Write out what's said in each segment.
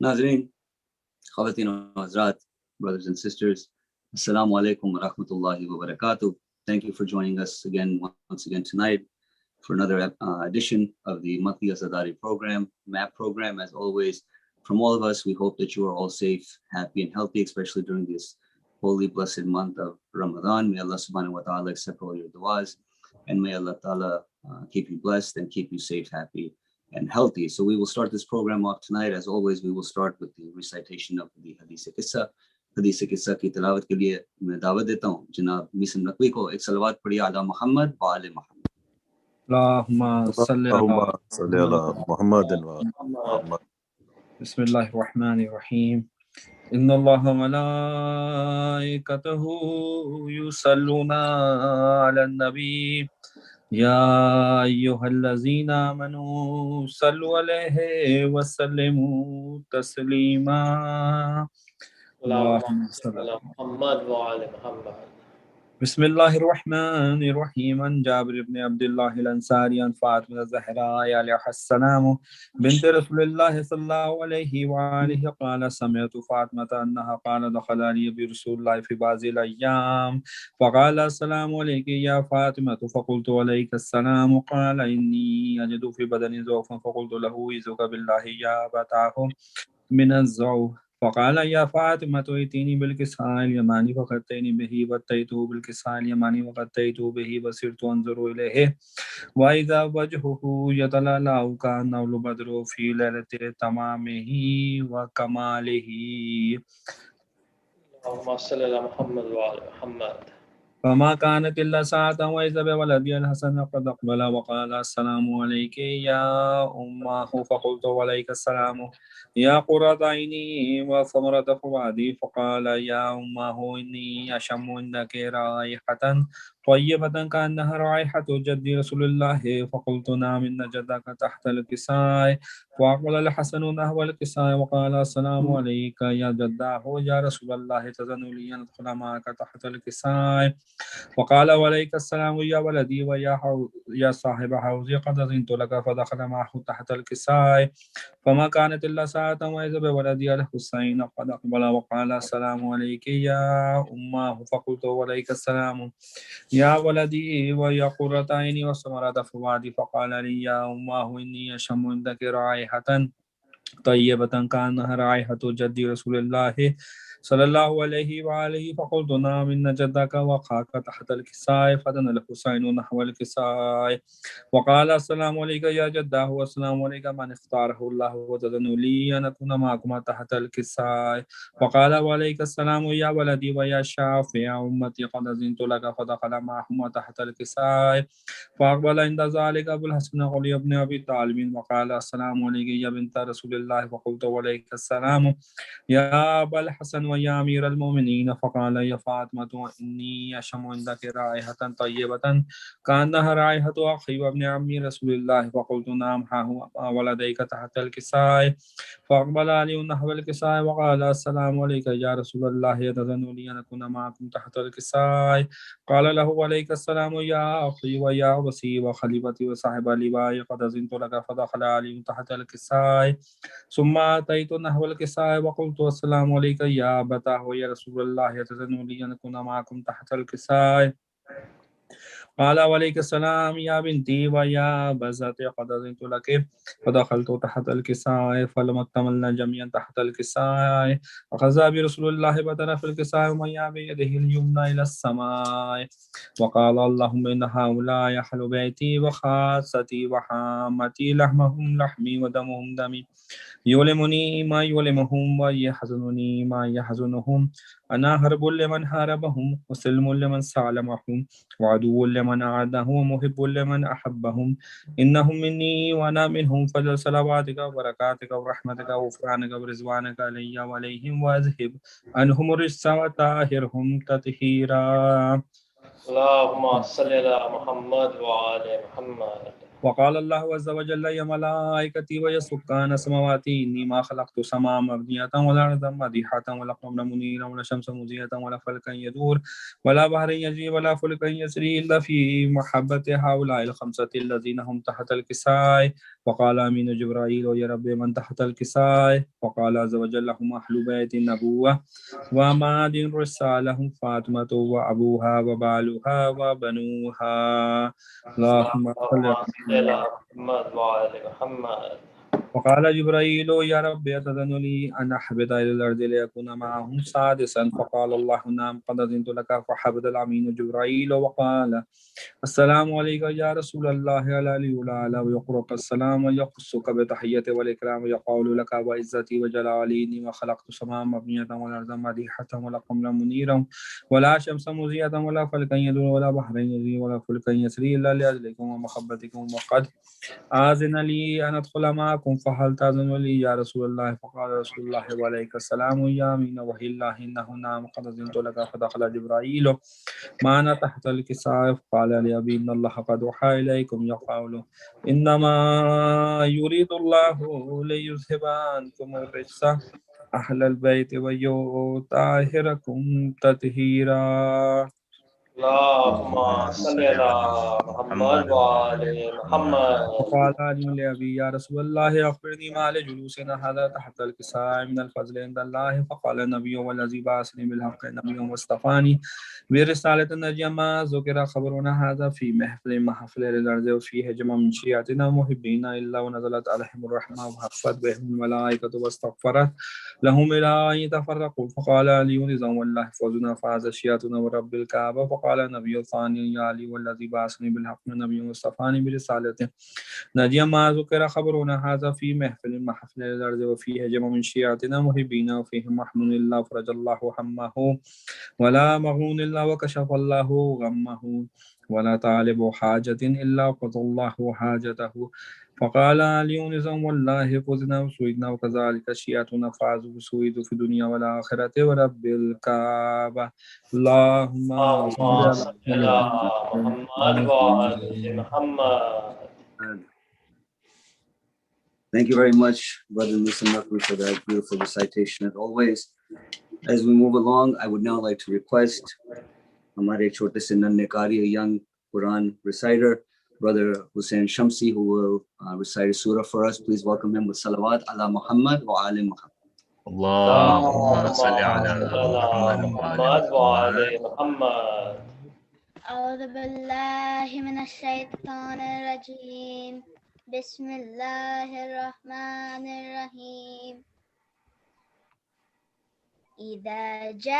ناظرین، خواتین و حضرات, brothers and sisters, Assalamu alaikum wa rahmatullahi wa barakatuh. Thank you for joining us once again tonight for another edition of the monthly Azadari program, MAP program. As always, from all of us, we hope that you are all safe, happy, and healthy, especially during this holy, blessed month of Ramadan. May Allah subhanahu wa ta'ala accept all your du'as, and may Allah ta'ala keep you blessed and keep you safe, happy, and healthy. So we will start this program off tonight. As always, we will start with the recitation of the Hadith Qissa. حدیث قصہ کی تلاوت کے لیے میں دعوت دیتا ہوں جناب میسن نقوی کو. ایک صلوات پڑھیے علی محمد و آل محمد. اللهم صل على محمد وعلى بسم الله الرحمن الرحيم. إن الله وملائكته يصلون على النبي يا أيها الذين آمنوا صلوا عليه وسلموا تسليما. اللهم صل على محمد وعلى محمد. بسم الله الرحمن الرحيم. عن جابر بن عبد الله الأنصاري عن فاطمة الزهراء عليها السلام بنت رسول الله صلى الله عليه وآله قال سمعت فاطمة أنها قال دخل علي برسول الله في بعض الأيام فقال السلام عليك يا فاطمة فقلت عليك السلام قال إني أجد في بدني ضعفا فقلت له إذك بالله يا أبتاه من الضعف فقال يا فاطمة ائتيني بالكساء اليماني فغطيني به واتيته بالكساء اليماني وغطيته به وصرت أنظر إليه وإذا وجهه يتلألأ كأنه البدر في ليلة تمامه وكماله. اللهم صل على محمد وعلى محمد. فما كانت إلا ساعة وإذا بولدي الحسن قد أقبل وقال السلام عليك يا أمه فقلت وعليك السلام يا قرة عيني وثمرة فؤادي فقال يا أمه إني أشم عندك رائحة طيبة كأنها رائحة جد رسول الله فقلت نعم إن جدك تحت الكساء فأقبل الحسن نحو الكساء وقال السلام عليك يا جداه يا رسول الله تزن لي أن أدخل معك تحت الكساء وقال وعليك السلام يا ولدي ويا صاحب حوزي قد أذنت لك فدخل معه تحت الكساء فما كانت إلا ساعة وإذا بولدي الحسين قد أقبل وقال السلام عليك يا أمه فقلت وعليك السلام يا ولدي ويا قرة عيني وثمرة فؤادي فقال لي يا أمه إني أشم عندك رائحة طيبة كأنها رائحة جد رسول الله صلى الله عليه وآله فقلت نعم إن جدك وقعك تحت الكساء فدنا الحسين نحو الكساء وقال السلام عليك يا جداه والسلام عليك من اختاره الله وتدن لي أن أكون معكما تحت الكساء وقال وعليك السلام يا ولدي ويا شافع أمتي قد أذنت لك فدخل معهما تحت الكساء فأقبل عند ذلك أبو الحسن علي بن أبي طالب وقال السلام عليك يا بنت رسول الله فقلت وعليك السلام يا أبا الحسن ويا أمير المؤمنين فقال يا فاطمة إني أشم عندك رائحة طيبة كأنها رائحة أخي وابن عمي رسول الله فقلت نعم ها هو ولديك تحت الكساء فأقبل علي نحو الكساء وقال السلام عليك يا رسول الله يتذن لي أن أكون معكم تحت الكساء قال له عليك السلام يا أخي ويا وسي وخليفتي وصاحب لواء قد أذنت لك فدخل علي تحت الكساء ثم أتيت نحو الكساء وقلت السلام عليك يا أبتاه يا رسول الله يتذن لي أن أكون معكم تحت الكساء قال وعليك السلام يا بنتي ويا بزتي قد أذنت لك فدخلت تحت الكساء فلما اكتملنا جميعا تحت الكساء أخذ برسول الله بطرف الكساء ومن بيده اليمنى إلى السماء وقال اللهم إن هؤلاء يحل بيتي وخاصتي وحامتي لحمهم لحمي ودمهم دمي يؤلمني ما يؤلمهم ويحزنني ما يحزنهم أنا هرب لمن هاربهم وسلم لمن سالمهم وعدو لمن أعادهم ومحب لمن أحبهم إنهم مني وأنا منهم فجل صلواتك وبركاتك ورحمتك وغفرانك ورضوانك علي وعليهم وأذهب عنهم الرجس وطهرهم تطهيرا. اللهم صل على محمد وعلى محمد. وقال الله عز وجل يا ملائكتي ويا سكان سماواتي إني ما خلقت سماء مبنية ولا أرضا مديحة ولا قمرا منيرا ولا شمسا مضيئة ولا فلكا يدور ولا بحرا يجري ولا فلكا يسري إلا في محبة هؤلاء الخمسة الذين هم تحت الكساء فقال أمين جبرائيل يا رب من تحت الكساء فقال عز وجل هم أهل بيت النبوة وماد رسالهم فاطمة وأبوها وبالها وبنوها اللهم صل على على محمد وعلى محمد. وقال جبرائيل يا رب أتذن لي أن أحبط إلى الأرض ليكون معهم سادسا فقال الله نعم قد أذنت لك فحبط الأمين جبرائيل وقال السلام عليك يا رسول الله على الأولى ويقرأك السلام ويخصك بتحية والإكرام ويقول لك وعزتي وجلالي إني وخلقت السماء مبنية والأرض مديحة ولا قمر منيرا ولا شمس مضيئة ولا فلكا يدور ولا بحر يجري ولا فلكا يسري إلا لأجلكم ومحبتكم وقد آذن لي أن أدخل معكم فهل تأذن لي يا رسول الله فقال رسول الله وعليك السلام يا أمين وحي الله إنه نعم قد أذنت لك فدخل جبرائيل معنا تحت الكساء فقال لأبي إن الله قد أوحى إليكم يقول إنما يريد الله ليذهب عنكم الرجس أهل البيت ويطهركم تطهيرا. اللهم صل على محمد وعلى محمد. وقال علي لأبي يا رسول الله أخبرني ما لجلوسنا هذا تحت الكساء من الفضل عند الله فقال النبي والذي بعثني بالحق نبي واصطفاني برسالة النجي ما ذكر خبرنا هذا في محفل الأرض وفيه جمع من شيعتنا محبين إلا ونزلت عليهم الرحمة وحفت بهم الملائكة واستغفرت لهم إلى أن يتفرقوا فقال علي نظام والله فوزنا فاز شيعتنا ورب الكعبة فقال النبي الثاني يا علي والذي بعثني بالحق نبي واصطفاني برسالته نجي ما ذكر خبرنا هذا في محفل الأرض وفيه جمع من شيعتنا محبين وفيه محمود الله فرج الله همه ولا مغون إلا وكشف الله غمه ولا طالب حاجة إلا قضى الله حاجته فقال علي نظام والله فزنا وسويدنا وكذلك شيعتنا فازوا وسويدوا في الدنيا والآخرة ورب الكعبة اللهم اللهم صل على محمد وعلى محمد. Thank you very much, Brother Musa Nakwi, for that beautiful recitation as always. As we move along, I would now like to request Hamare Chote Se Nanne Kari, a young Quran reciter, Brother Hussain Shamsi, who will recite a surah for us. Please welcome him with salawat ala Muhammad wa ali Muhammad. اللهم صل على محمد وعلى محمد. أعوذ بالله من الشيطان الرجيم بسم الله الرحمن الرحيم إذا جاء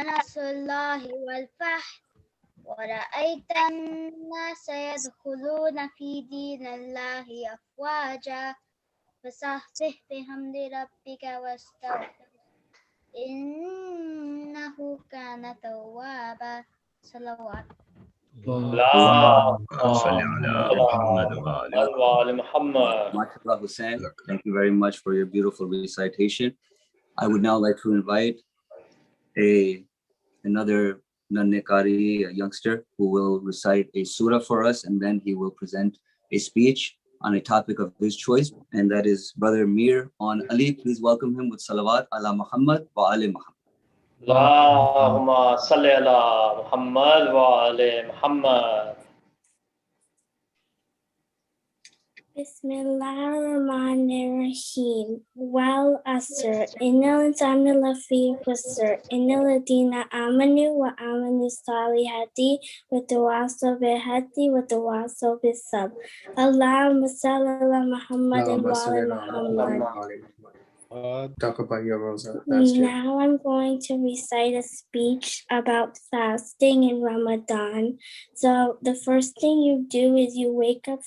نصر الله والفتح ورأيت الناس يدخلون في دين الله أفواجا فسبح بحمد ربك واستغفر إنه كان توابا. صلوات. اللهم صل على محمد وعلى محمد. MashaAllah, Hussain, thank you very much for your beautiful recitation. I would now like to invite another Nanne Kari, a youngster, who will recite a surah for us, and then he will present a speech on a topic of his choice, and that is Brother Mir on Ali. Please welcome him with salawat ala Muhammad wa ali Muhammad. اللهم صل على محمد وعلى محمد. Bismillahirrahmanirrahim. Wal asr. Innal insana lafi khusr. Innal ladina amanu wa amanu salihati wa tawasaw bil haqqi wa tawasaw bis sabr. Allahumma salli ala Muhammadin wa ala Muhammad. Talk about your rosa. Now I'm going to recite a speech about fasting in Ramadan. So the first thing you do is you wake up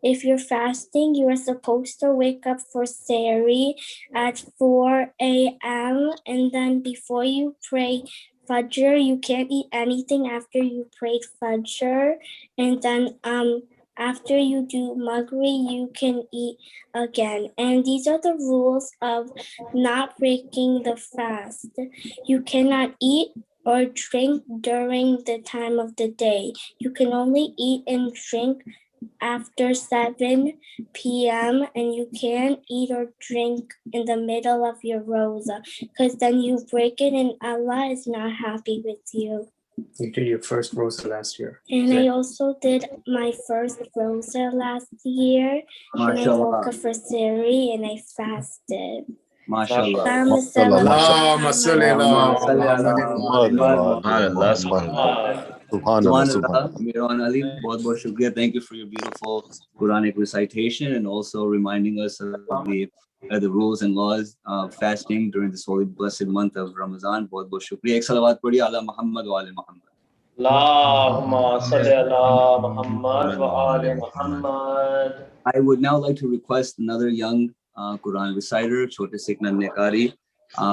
if you're fasting, you are supposed to wake up for Sehri at 4 a.m. And then before you pray Fajr, you can't eat anything after you prayed Fajr. And then after you do Maghrib, you can eat again. And these are the rules of not breaking the fast. You cannot eat or drink during the time of the day. You can only eat and drink after 7 p.m. and you can't eat or drink in the middle of your rosa because then you break it and Allah is not happy with you. You did your first rosa last year. And I also did my first rosa last year. And I woke up for Siri and I fasted. MashaAllah. Allahumma salli ala SubhanAllah, Subhanallah, Subhanallah, Miran Ali, bahut bahut shukriya. Thank you for your beautiful Quranic recitation and also reminding us of the rules and laws of fasting during this holy blessed month of Ramadan. Bahut bahut shukriya. Ek salawat padhi ala Muhammad wa ali Muhammad. Allahumma salli ala Muhammad wa ali Muhammad. I would now like to request another young Quran reciter, Chote Sikh Nekari,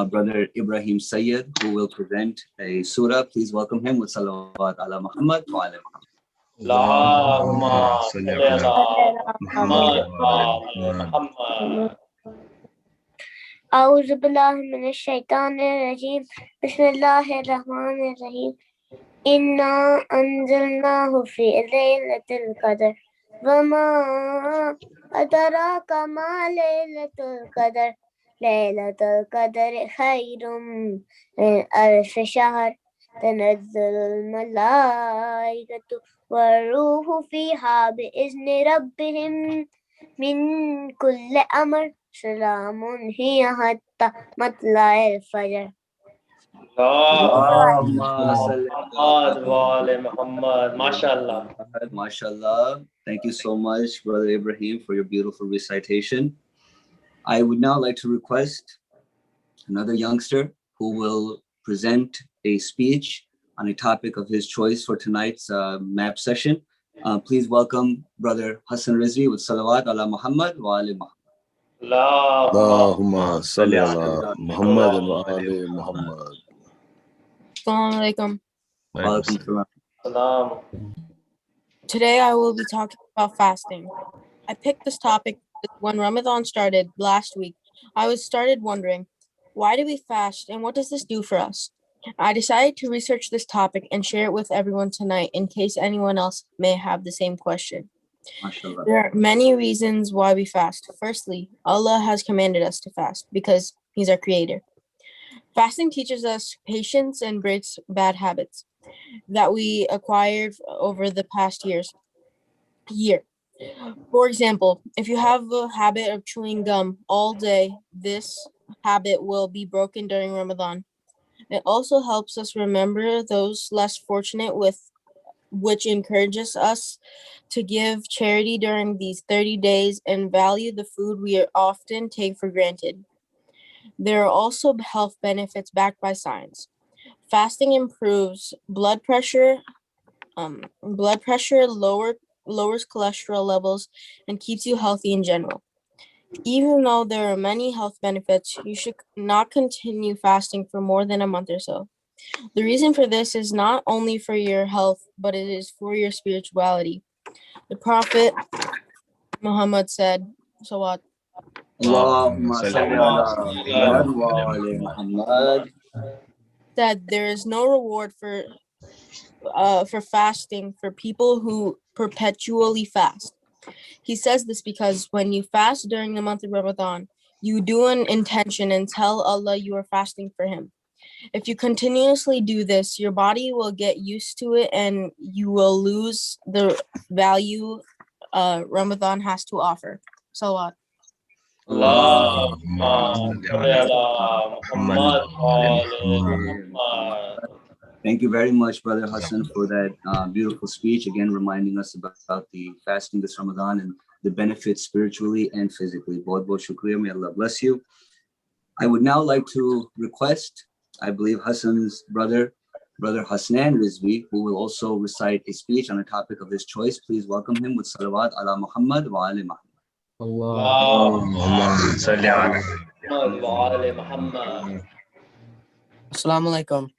Brother Ibrahim Sayyid, who will present a surah. Please welcome him with salawat ala Muhammad wa ala Muhammad. Allahumma salli ala Muhammad wa ali Muhammad. أعوذ بالله من الشيطان الرجيم بسم الله الرحمن الرحيم إنا أنزلناه في ليلة القدر وما أدراك ما ليلة القدر ليلة القدر خير من ألف شهر تنزل الملائكة والروح فيها بإذن ربهم من كل أمر سلام هي حتى مطلع الفجر. Allahumma salli ala Muhammad wa ali Muhammad. MashaAllah. MashaAllah. Thank you so much, Brother Ibrahim, for your beautiful recitation. I would now like to request another youngster who will present a speech on a topic of his choice for tonight's MAP session. Please welcome Brother Hassan Rizvi with salawat ala Muhammad wa ali Muhammad. Allahumma salli ala Muhammad wa ali Muhammad. Assalamu alaikum. Today I will be talking about fasting. I picked this topic when Ramadan started last week. I started wondering, why do we fast and what does this do for us? I decided to research this topic and share it with everyone tonight in case anyone else may have the same question. There are many reasons why we fast. Firstly, Allah has commanded us to fast because He's our creator. Fasting teaches us patience and breaks bad habits that we acquired over the past year. For example, if you have a habit of chewing gum all day, this habit will be broken during Ramadan. It also helps us remember those less fortunate, which encourages us to give charity during these 30 days and value the food we often take for granted. There are also health benefits backed by science. Fasting improves blood pressure, lowers cholesterol levels, and keeps you healthy in general. Even though there are many health benefits, you should not continue fasting for more than a month or so. The reason for this is not only for your health, but it is for your spirituality. The Prophet Muhammad said, "Salawat." That there is no reward for fasting for people who perpetually fast. He says this because when you fast during the month of Ramadan, you do an intention and tell Allah you are fasting for Him. If you continuously do this, your body will get used to it and you will lose the value Ramadan has to offer. Salawat. Thank you very much, Brother Hassan, for that beautiful speech. Again, reminding us about the fasting this Ramadan and the benefits spiritually and physically. Bahut bahut shukriya. May Allah bless you. I would now like to request, I believe, Hassan's Brother Hussain Rizvi, who will also recite a speech on a topic of his choice. Please welcome him with salawat ala Muhammad wa ali Muhammad. Assalamu alaikum.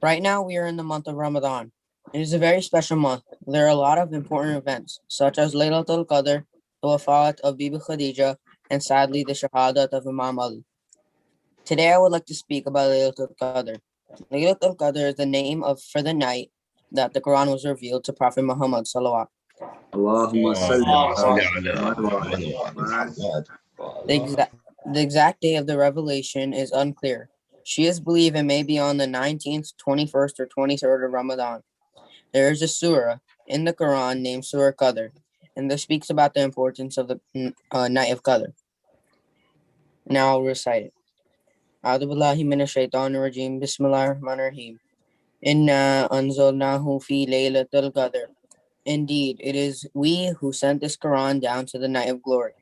Right now we are in the month of Ramadan. It is a very special month. There are a lot of important events, such as Laylatul Qadr, the wafat of Bibi Khadija, and sadly the shahadat of Imam Ali. Today I would like to speak about Laylatul Qadr. Laylatul Qadr is the name for the night that the Quran was revealed to Prophet Muhammad sallallahu. The exact day of the revelation is unclear. Shias believe it may be on the 19th, 21st, or 23rd of Ramadan. There is a surah in the Quran named Surah Qadr, and this speaks about the importance of the night of Qadr. Now I'll recite it. A'udhu billahi minash shaitanir rajim. Bismillahir rahmanir rahim. Inna anzalnahu fi laylatul qadr. Indeed, it is we who sent this Quran down to the night of glory.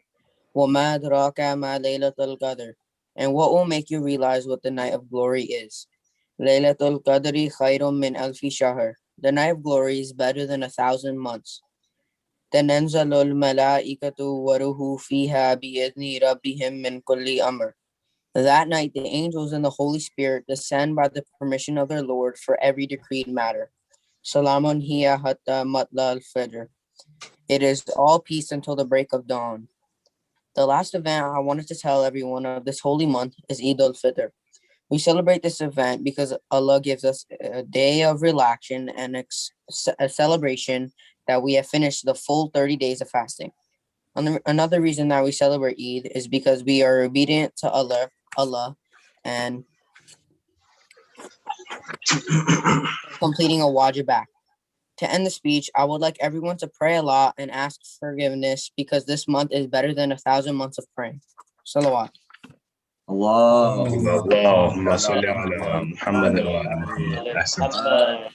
وَمَا أَدْرَاكَ مَا لَيْلَةُ الْقَدْرِ. And what will make you realize what the night of glory is? Laylatul Qadri khayrun min alfi shahr. The night of glory is better than 1,000 months. Tananzalul malaikatu wa ruhu fiha bi'idhni rabbihim min kulli amr. That night the angels and the Holy Spirit descend by the permission of their Lord for every decreed matter. Salamun hiya hatta matla al-fajr. It is all peace until the break of dawn. The last event I wanted to tell everyone of this holy month is Eid al-Fitr. We celebrate this event because Allah gives us a day of relaxation and a celebration that we have finished the full 30 days of fasting. Another reason that we celebrate Eid is because we are obedient to Allah and completing a wajib act. To end the speech, I would like everyone to pray a lot and ask forgiveness because this month is better than 1,000 months of praying. Salawat. Allahumma salli ala Muhammad wa ala Muhammad.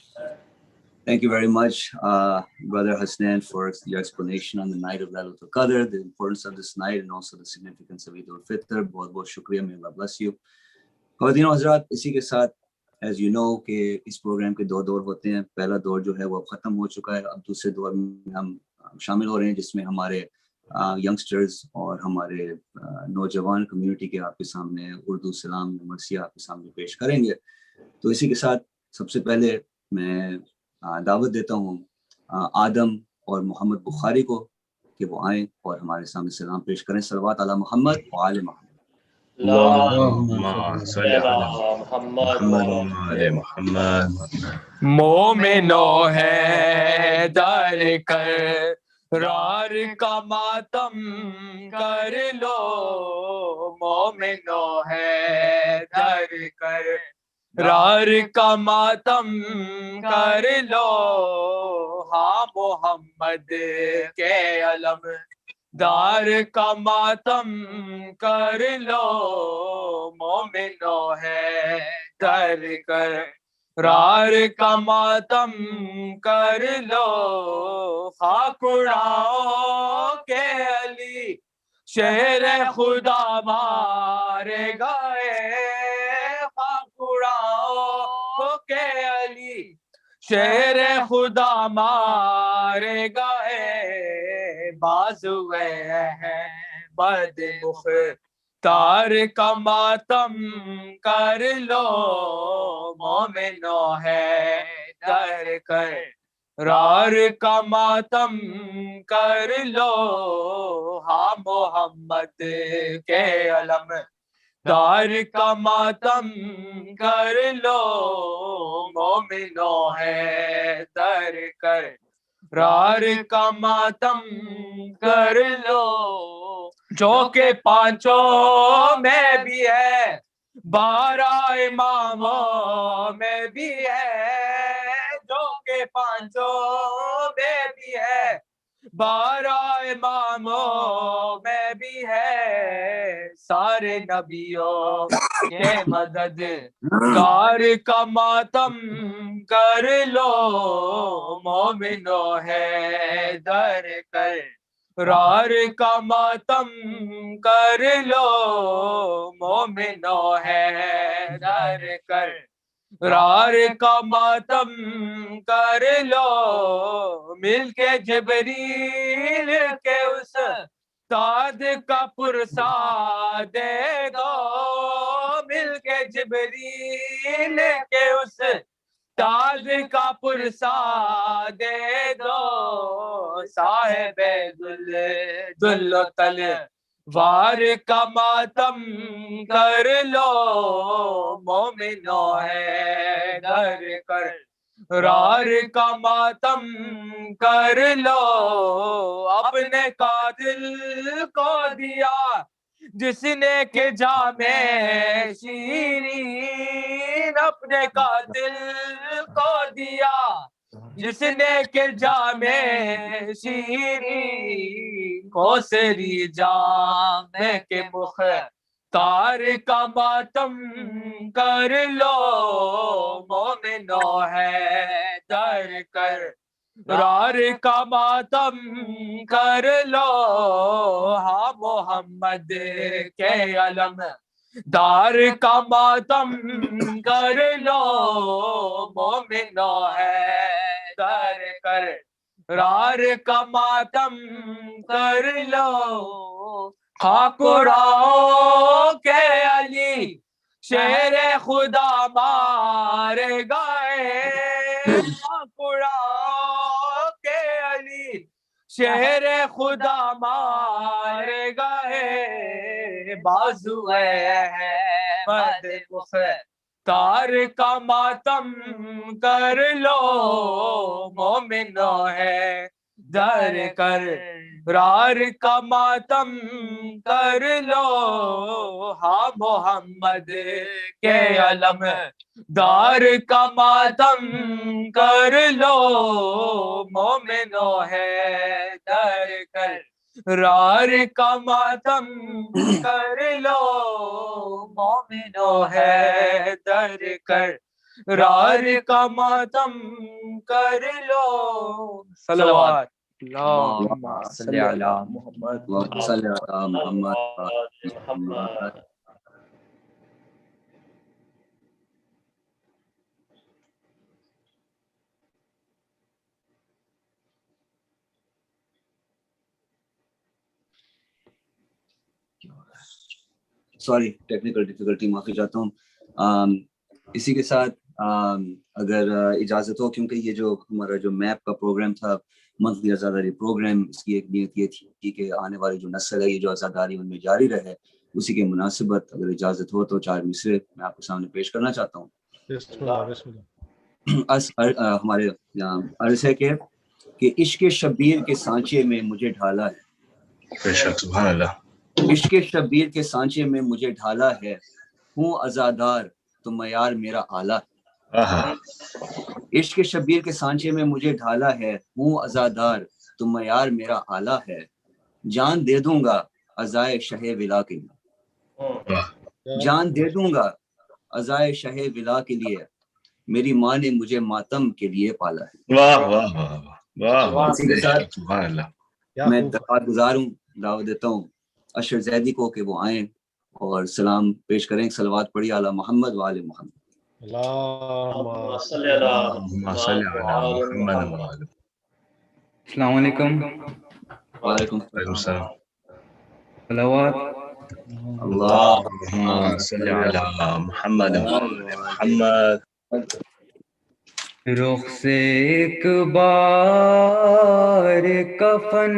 Thank you very much, Brother Hussain, for your explanation on the night of Laylatul Qadr, the importance of this night, and also the significance of Eid al-Fitr. बहुत बहुत शुक्रिया, may Allah bless you. ख़वातीन और हज़रात, इसी के साथ as you know कि इस प्रोग्राम के दो दौर होते हैं. पहला दौर जो है वो अब ख़त्म हो चुका है. अब दूसरे दौर में हम शामिल हो रहे हैं जिसमें हमारे यंगस्टर्स और हमारे नौजवान कम्युनिटी के आपके सामने उर्दू सलाम मरसिया आपके सामने पेश करेंगे. तो इसी के साथ सबसे पहले मैं दावत देता हूँ आदम और मोहम्मद बुखारी को कि वो आएँ और हमारे सामने सलाम पेश करें. सलवात अला मोहम्मद व आले Mohammad. Allahumma salli ala Muhammad wa ala Muhammad. मोमिनो है दर कर रार का मातम कर लो. मोमिनो है दर कर रार का मातम कर लो. हाँ मोहम्मद के अलम दार का मातम कर लो. मोमिनो है दर कर रार का मातम कर लो. खाक उड़ाओ के अली शेर खुदा मारे गए. खाक उड़ाओ के अली शेर खुदा मारे गए. बाजुए हैं बद मुख्तार का मातम कर लो. मोमिनो है दर कर रार का मातम कर लो. हाँ मोहम्मद के अलम दार का मातम कर लो. मोमिनो है दर कर रार का मातम कर लो. जो के पांचों में भी है 12 इमामों में भी है. जो के पांचों में भी है 12 इमामों में भी है. सारे नबियों के मदद कार का मातम कर लो. मोमिनो है दर कर रार का मातम कर लो. मोमिनो है दर कर रार का मातम कर लो. मिलके जिब्रील के उस ताद का पुरसा दे दो. मिलके जिब्रील के उस ताज का पुरसा दे दो. साहिबे दुल्लो तल वार का मातम कर लो. मोमिनो है दर कर रार का मातम कर लो. अपने कातिल को दिया جس نے کہ جامے شیرین اپنے قاتل کو دیا، جس نے کہ جامے شیرین کو سری جامے کے مختار کا ماتم کر لو، مومنو ہے در کر رار کا ماتم کر لو، ہاں محمد کے علم دار کا ماتم کر لو، مومنو ہے در کر رار کا ماتم کر لو، خاکراؤں کے علی شیر خدا مارے گئے، خاکراؤں کے علی شیر خدا مارے گئے، بازو احمد مختار کا ماتم کر لو، مومنو ہے در کر رار کا ماتم کر لو، ہاں محمد کے علم دار کا ماتم کر لو، مومنو ہے در کر رار کا ماتم کر لو، مومنو ہے در کر رار کا ماتم کر لو، صلوات اللہم صلی علی محمد اللهم صل على محمد وعلى محمد. سوری ٹیکنیکل ڈیفیکلٹی، معافی چاہتا ہوں. اسی کے ساتھ اگر اجازت ہو، کیونکہ یہ جو ہمارا جو میپ کا پروگرام تھا، منتھلی آزاداری پروگرام، اس کی ایک نیت یہ تھی کہ آنے والی جو نسل ہے یہ جو آزاداری ان میں جاری رہے، اسی کے مناسبت اگر اجازت ہو تو 4 مصرے میں آپ کے سامنے پیش کرنا چاہتا ہوں. ہمارے عرض ہے کہ عشق شبیر کے سانچے میں مجھے ڈھالا ہے، سبحان اللہ. عشق شبیر کے سانچے میں مجھے ڈھالا ہے، ہوں عزادار تو معیار میرا اعلیٰ ہے. عشق شبیر کے سانچے میں مجھے ڈھالا ہے، ہوں عزادار تو معیار میرا اعلیٰ ہے، جان دے دوں گا عزائے شہ ولا کے لیے، جان دے دوں گا عزائے شہ ولا کے لیے، میری ماں نے مجھے ماتم کے لیے پالا ہے. واہ واہ واہ واہ، اسی کے ساتھ سبحان اللہ. میں دعوت گزار ہوں، دعوت دیتا ہوں اشر زیدی کو کہ وہ آئیں اور سلام پیش کریں. صلوات پڑھی علی محمد وآل محمد. اللہم صلی علی محمد. السلام علیکم. وعلیکم السلام. صلوات اللہم صلی علی محمد وآل محمد. رخ سے ایک بار کفن،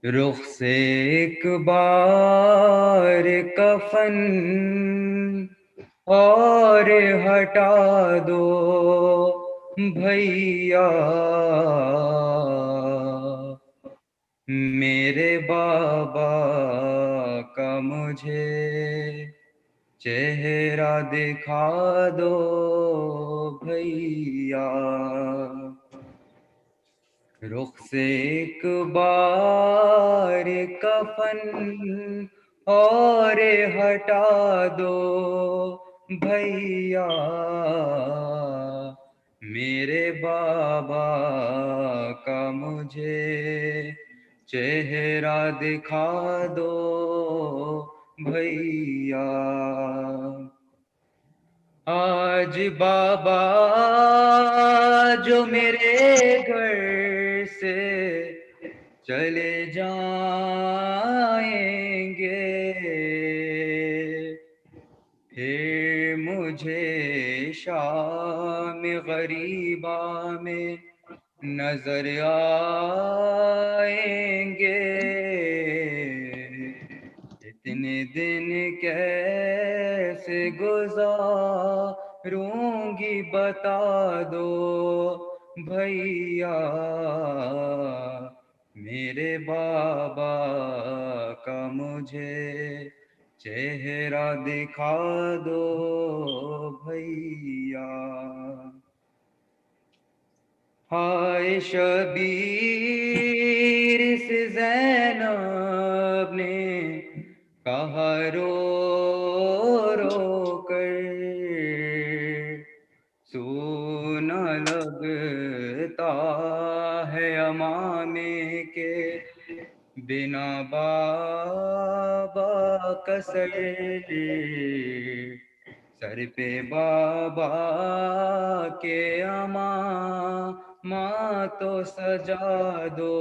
رخ سے ایک بار کفن اور ہٹا دو بھیا، میرے بابا کا مجھے چہرہ دکھا دو بھیا. رخ سے ایک بار کفن اور ہٹا دو بھیا، میرے بابا کا مجھے چہرہ دکھا دو بھیا. آج بابا جو میرے گھر سے چلے جائیں گے، پھر مجھے شام غریبہ میں نظر آئیں گے. اتنے دن کیسے گزاروں گی بتا دو بھیا، میرے بابا کا مجھے چہرہ دکھا دو بھیا. ہائے شبیر سے زینب نے کہا رو رو کر سونا لگتا ہے امامے کے بنا بابا کا سر پہ بابا کے ماں تو سجا دو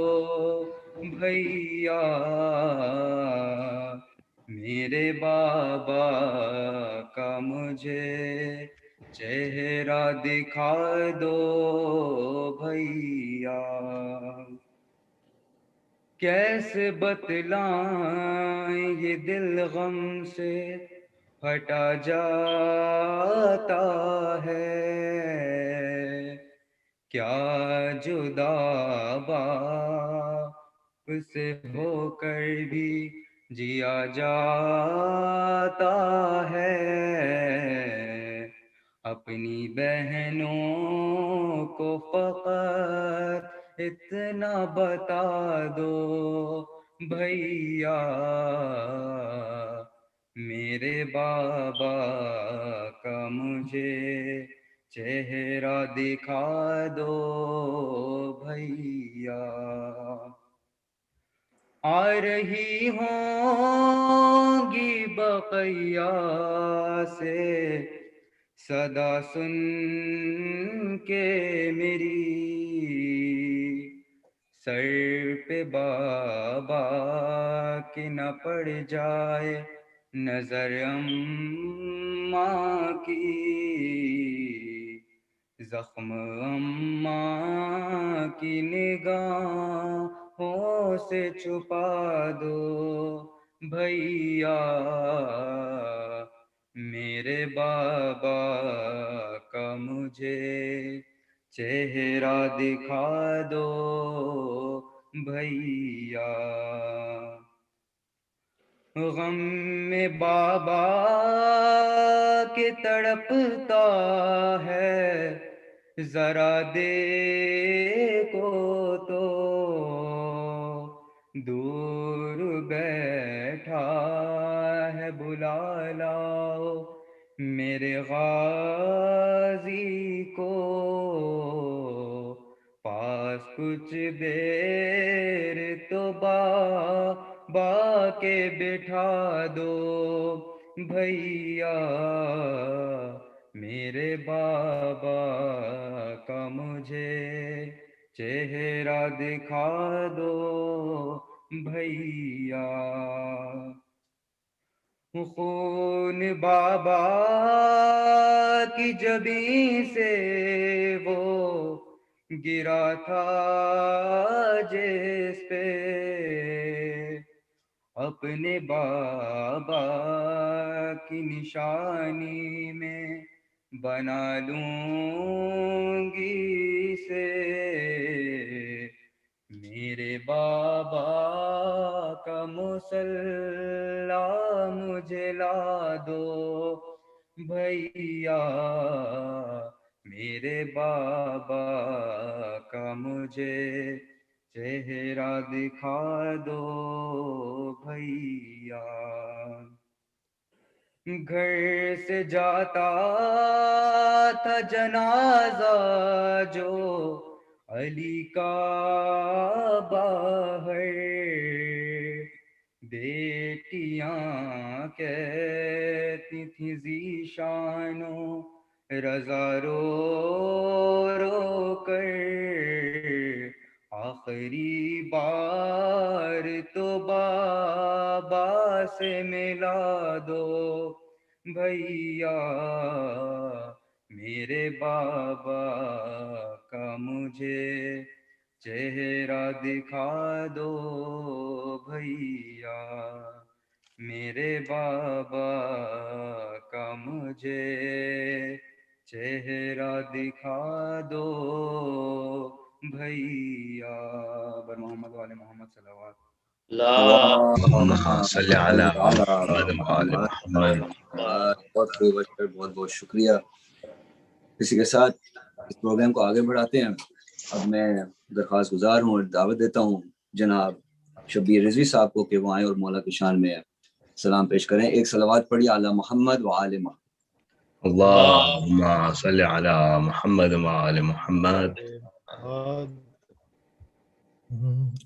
بھیا. میرے بابا کا مجھے چہرہ دکھا دو بھیا. کیسے بتلائیں یہ دل غم سے پھٹا جاتا ہے. کیا جدا باپ سے ہو کر بھی جیا جاتا ہے. اپنی بہنوں کو فقط اتنا بتا دو بھیا. میرے بابا کا مجھے چہرہ دکھا دو بھیا. آ رہی ہوں گی بقیہ سے صدا سن کے میری، سر پہ بابا کی نہ پڑ جائے نظر اماں کی. زخم اماں کی نگاہوں سے چھپا دو بھیا. میرے بابا کا مجھے چہرہ دکھا دو بھیا. غم میں بابا کے تڑپتا ہے ذرا دیکھو تو، دور بیٹھا ہے بلا لاؤ میرے غازی کو. پاس کچھ دیر تو بابا کے بٹھا دو بھیا. میرے بابا کا مجھے چہرہ دکھا دو بھیا. خون بابا کی جبیں سے وہ گرا تھا جس پہ، اپنے بابا کی نشانی میں بنا لوں گی اسے. میرے بابا کا مصلی مجھے لا دو بھیا. میرے بابا کا مجھے چہرہ دکھا دو بھیا. گھر سے جاتا تھا جنازہ جو علی کا باہر، بیٹیاں کہتی تھیں ذیشانو رضا رو رو کر، آخری بار تو بابا سے ملا دو بھیا. میرے بابا کا مجھے چہرہ دکھا دو بھیا. میرے بابا کا مجھے چہرہ دکھا دو भैया बर मोहम्मद वाले मोहम्मद सलावत اللهم صل على محمد وآل محمد. بہت خوب اشر، بہت بہت شکریہ. اسی کے ساتھ اس پروگرام کو آگے بڑھاتے ہیں. اب میں درخواست گزار ہوں اور دعوت دیتا ہوں جناب شبیر رضوی صاحب کو کہ وہ آئیں اور مولا کی شان میں سلام پیش کریں. ایک صلوات پڑھی اعلی محمد و آل محمد. اللهم صل على محمد وآل محمد.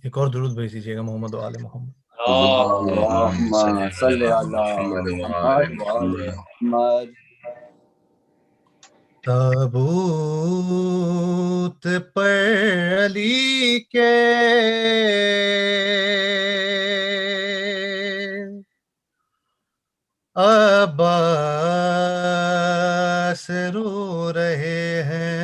ایک اور درود بھیج دیجیے گا محمد و آل محمد. اللهم صل صلی على علی محمد محمد وآل و آل محمد. محمد. تابوت پر علی کے عباس رو رہے ہیں،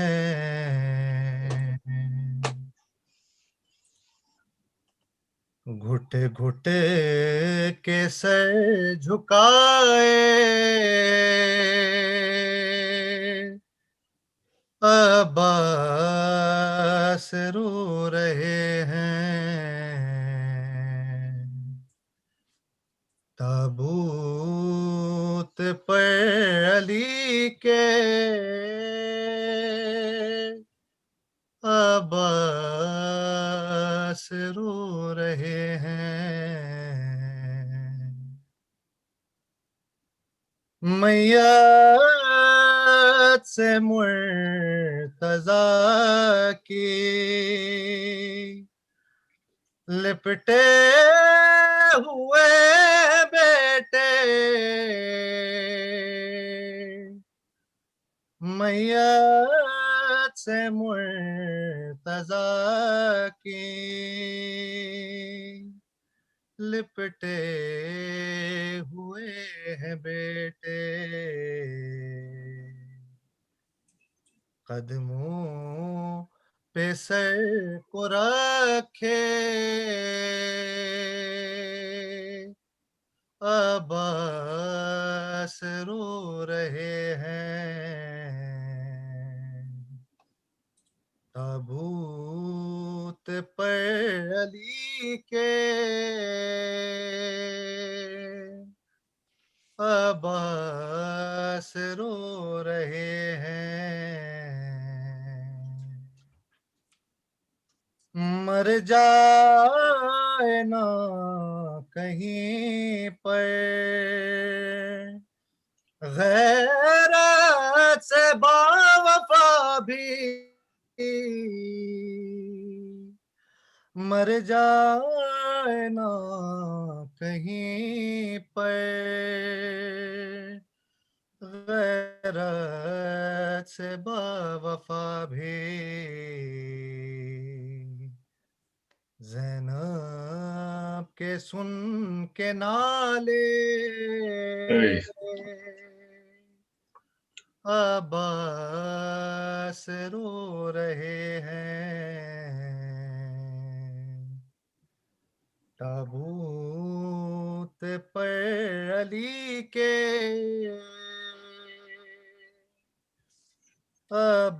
گھٹ گھٹ کے سر جھکائے عباس رو رہے ہیں. تابوت پر علی کے عباس رو رہے ہیں. میت سے مرتضیٰ کی لپٹے ہوئے بیٹے، میت سے مرتضیٰ کی لپٹے ہوئے ہیں بیٹے، قدموں پہ سر کو رکھے عباس رو رہے ہیں. تابوت پر علی کے عباس رو رہے ہیں. مر جائے نا کہیں پر غیرت سے باوفا بھی، مر جائے نا کہیں پر غیرت سے باوفا بھی، زینب کے سن کے نالے عباس رو رہے ہیں. تابوت پر علی کے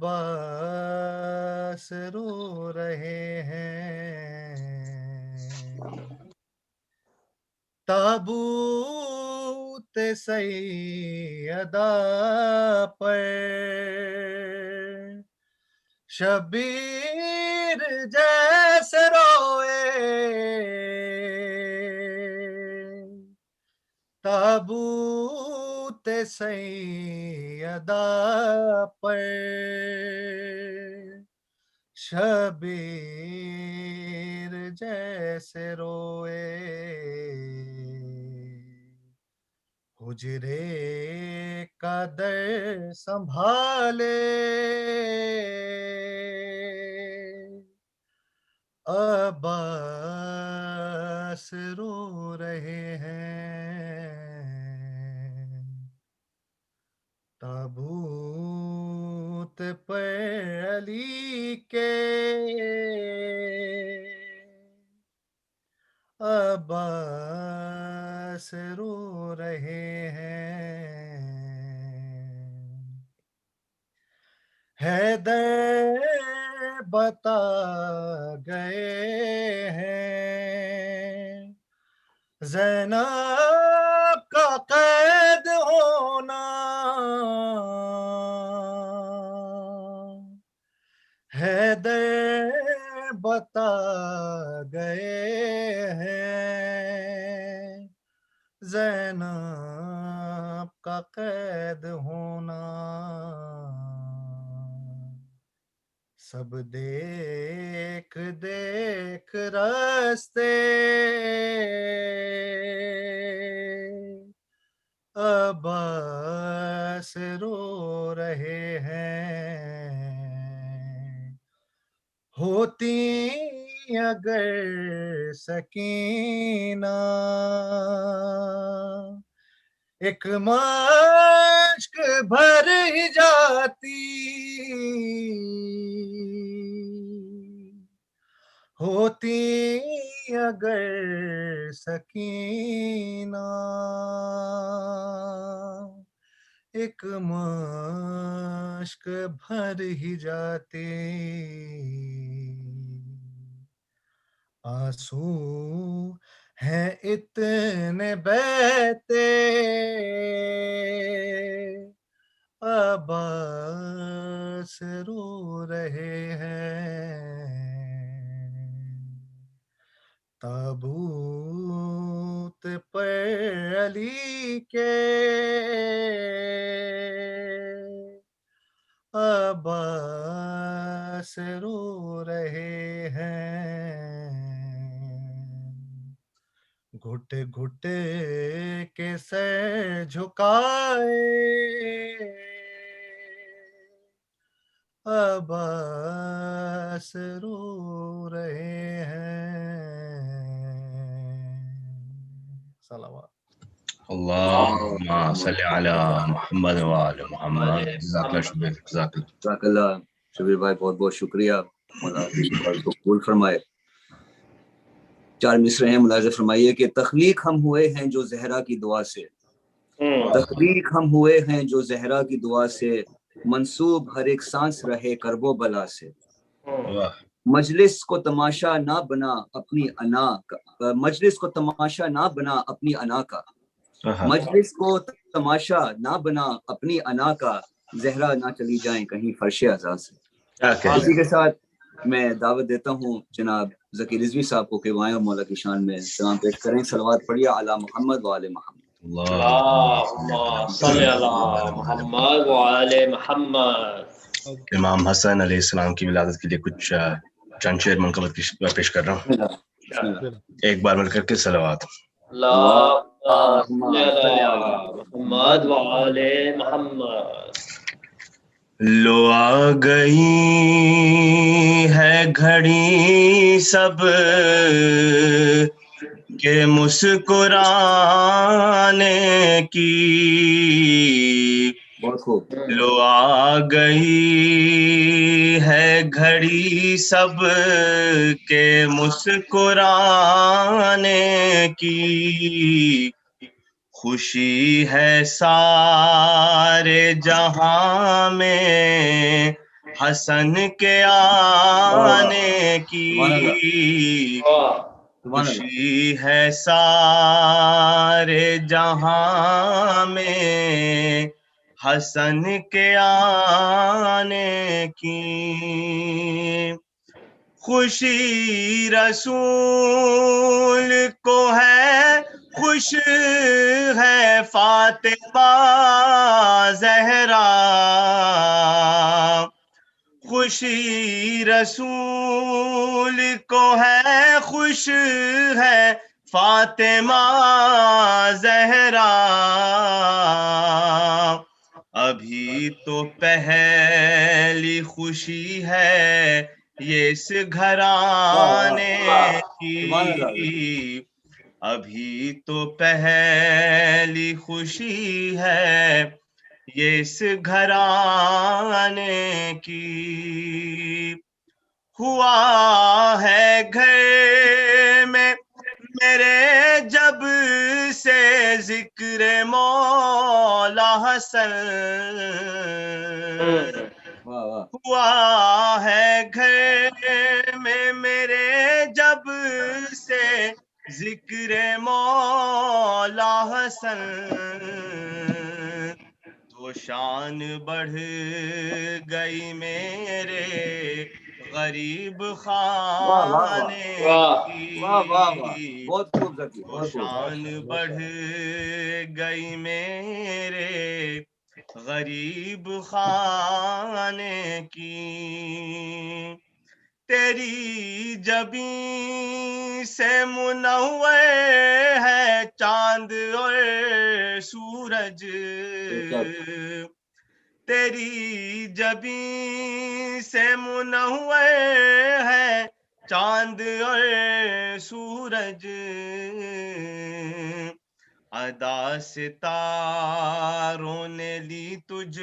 عباس رو رہے ہیں. تابوت سیدہ پر شبیر جیسے روئے، تابوت سیدہ پر شبیر جیسے روئے، حجرے کا در سنبھالے عباس رو رہے ہیں. تابوت پر علی کے عباس رو رہے ہیں. حیدر بتا گئے ہیں زینب کا قید ہونا حیدر بتا گئے ہیں زینب کا قید ہونا سب دیکھ دیکھ راستے عباس رو رہے ہیں ہوتی اگر سکینہ ایک مشک بھر ہی جاتی ہوتی اگر سکینہ ایک مشک بھر ہی جاتی آنسو ہیں اتنے بہتے عباس رو رہے ہیں تابوت پر علی کے عباس رو رہے ہیں گھٹ گھٹ کے سر جھکائے عباس رو رہے ہیں صلوات اللهم صل على محمد وعلى محمد جزاک اللہ شکریہ جزاک اللہ جزاک اللہ شبیر بھائی بہت بہت شکریہ مولا کی دعا کو قبول فرمائے 4 مصرے ہیں ملاحظہ فرمائیے کہ تخلیق ہم ہوئے ہیں جو زہرا کی دعا سے تخلیق ہم ہوئے ہیں جو زہرا کی دعا سے منسوب ہر ایک سانس رہے کرب و بلا سے مجلس کو تماشا نہ بنا اپنی انا کا مجلس کو تماشا نہ بنا اپنی انا کا مجلس کو تماشا نہ بنا اپنی انا کا زہرا نہ چلی جائیں کہیں فرش عزا سے اسی کے ساتھ میں دعوت دیتا ہوں جناب ذکی رضوی صاحب کو کہ وہ آئیں اور مولا کی شان میں سلام پیش کریں صلوات پڑھیے علی محمد وعلی محمد اللهم صل على محمد وعلى محمد امام حسن علیہ السلام کی ولادت کے لیے کچھ چند شعر منقبت پیش کر رہا ہوں ایک بار مل کر کے صلوات اللهم صل على محمد وعلى محمد لو آ گئی ہے گھڑی سب کے مسکرانے کی لو آ گئی ہے گھڑی سب کے مسکرانے کی خوشی ہے سارے جہاں میں حسن کے آنے کی خوشی ہے سارے جہاں میں حسن کے آنے کی خوشی رسول کو ہے خوش ہے فاطمہ زہرا خوشی رسول کو ہے خوش ہے فاطمہ زہرا ابھی تو پہلی خوشی ہے یہ اس گھرانے کی ابھی تو پہلی خوشی ہے یہ اس گھرانے کی ہوا ہے گھر میں میرے جب سے ذکر مولا حسن ہوا ہے گھر ذکر مولا حسن تو شان بڑھ گئی میرے غریب خانے کی بہت خوب ذکی تو شان بڑھ گئی میرے غریب خانے کی تیری جبیں سے منور ہے چاند اور سورج تیری جبیں سے منور ہے چاند اور سورج ادا ستاروں نے لی تجھ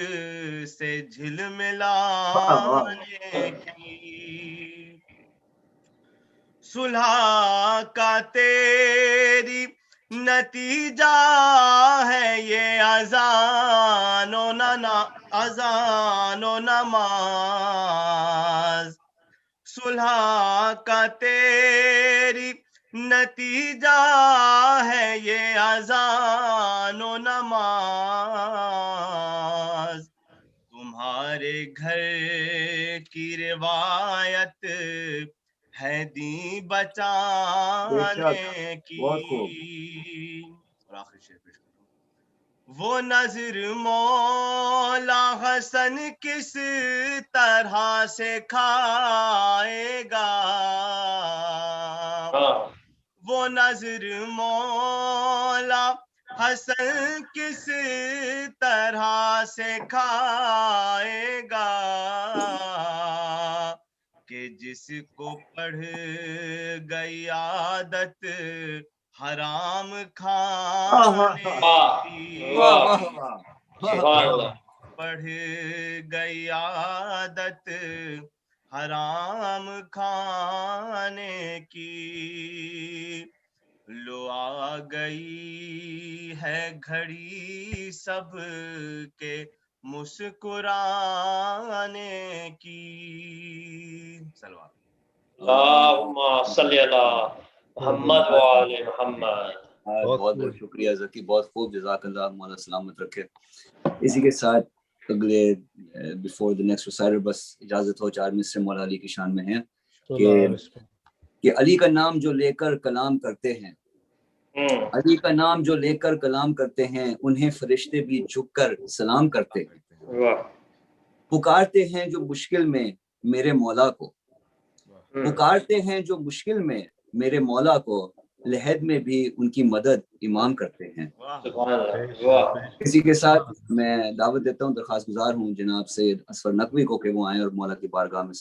سے جھلملانے کی صلح کا تیری نتیجہ ہے یہ اذان و نماز صلح کا تیری نتیجہ ہے یہ اذان و نماز تمہارے گھر کی روایت ہے دین بچانے کی اور آخری شعر پیش کروں وہ نظر مولا حسن کس طرح سے کھائے گا وہ نظر مولا حسن کس طرح سے کھائے گا کہ جس کو پڑھ گئی عادت حرام کھانے کی پڑھ گئی عادت حرام کھانے کی لو آ گئی ہے گھڑی سب کے مسکرانے کی صلوات اللہم صلی علی محمد وآل محمد بہت بہت شکریہ ذکی بہت خوب جزاک اللہ مولا سلامت رکھے اسی کے ساتھ اگلے بیفور دی نیکسٹ ریسائٹر بس اجازت ہو 4 مصرے مولا علی کی شان میں ہیں کہ علی کا نام جو لے کر کلام کرتے ہیں علی کا نام جو لے کر کلام کرتے ہیں انہیں فرشتے بھی جھک کر سلام کرتے ہیں پکارتے ہیں جو مشکل میں میرے مولا کو پکارتے ہیں جو مشکل میں میرے مولا کو لحد میں بھی ان کی مدد امام کرتے ہیں اسی کے ساتھ میں دعوت دیتا ہوں درخواست گزار ہوں جناب سید اسفر نقوی کو کہ وہ آئیں اور مولا کی بارگاہ میں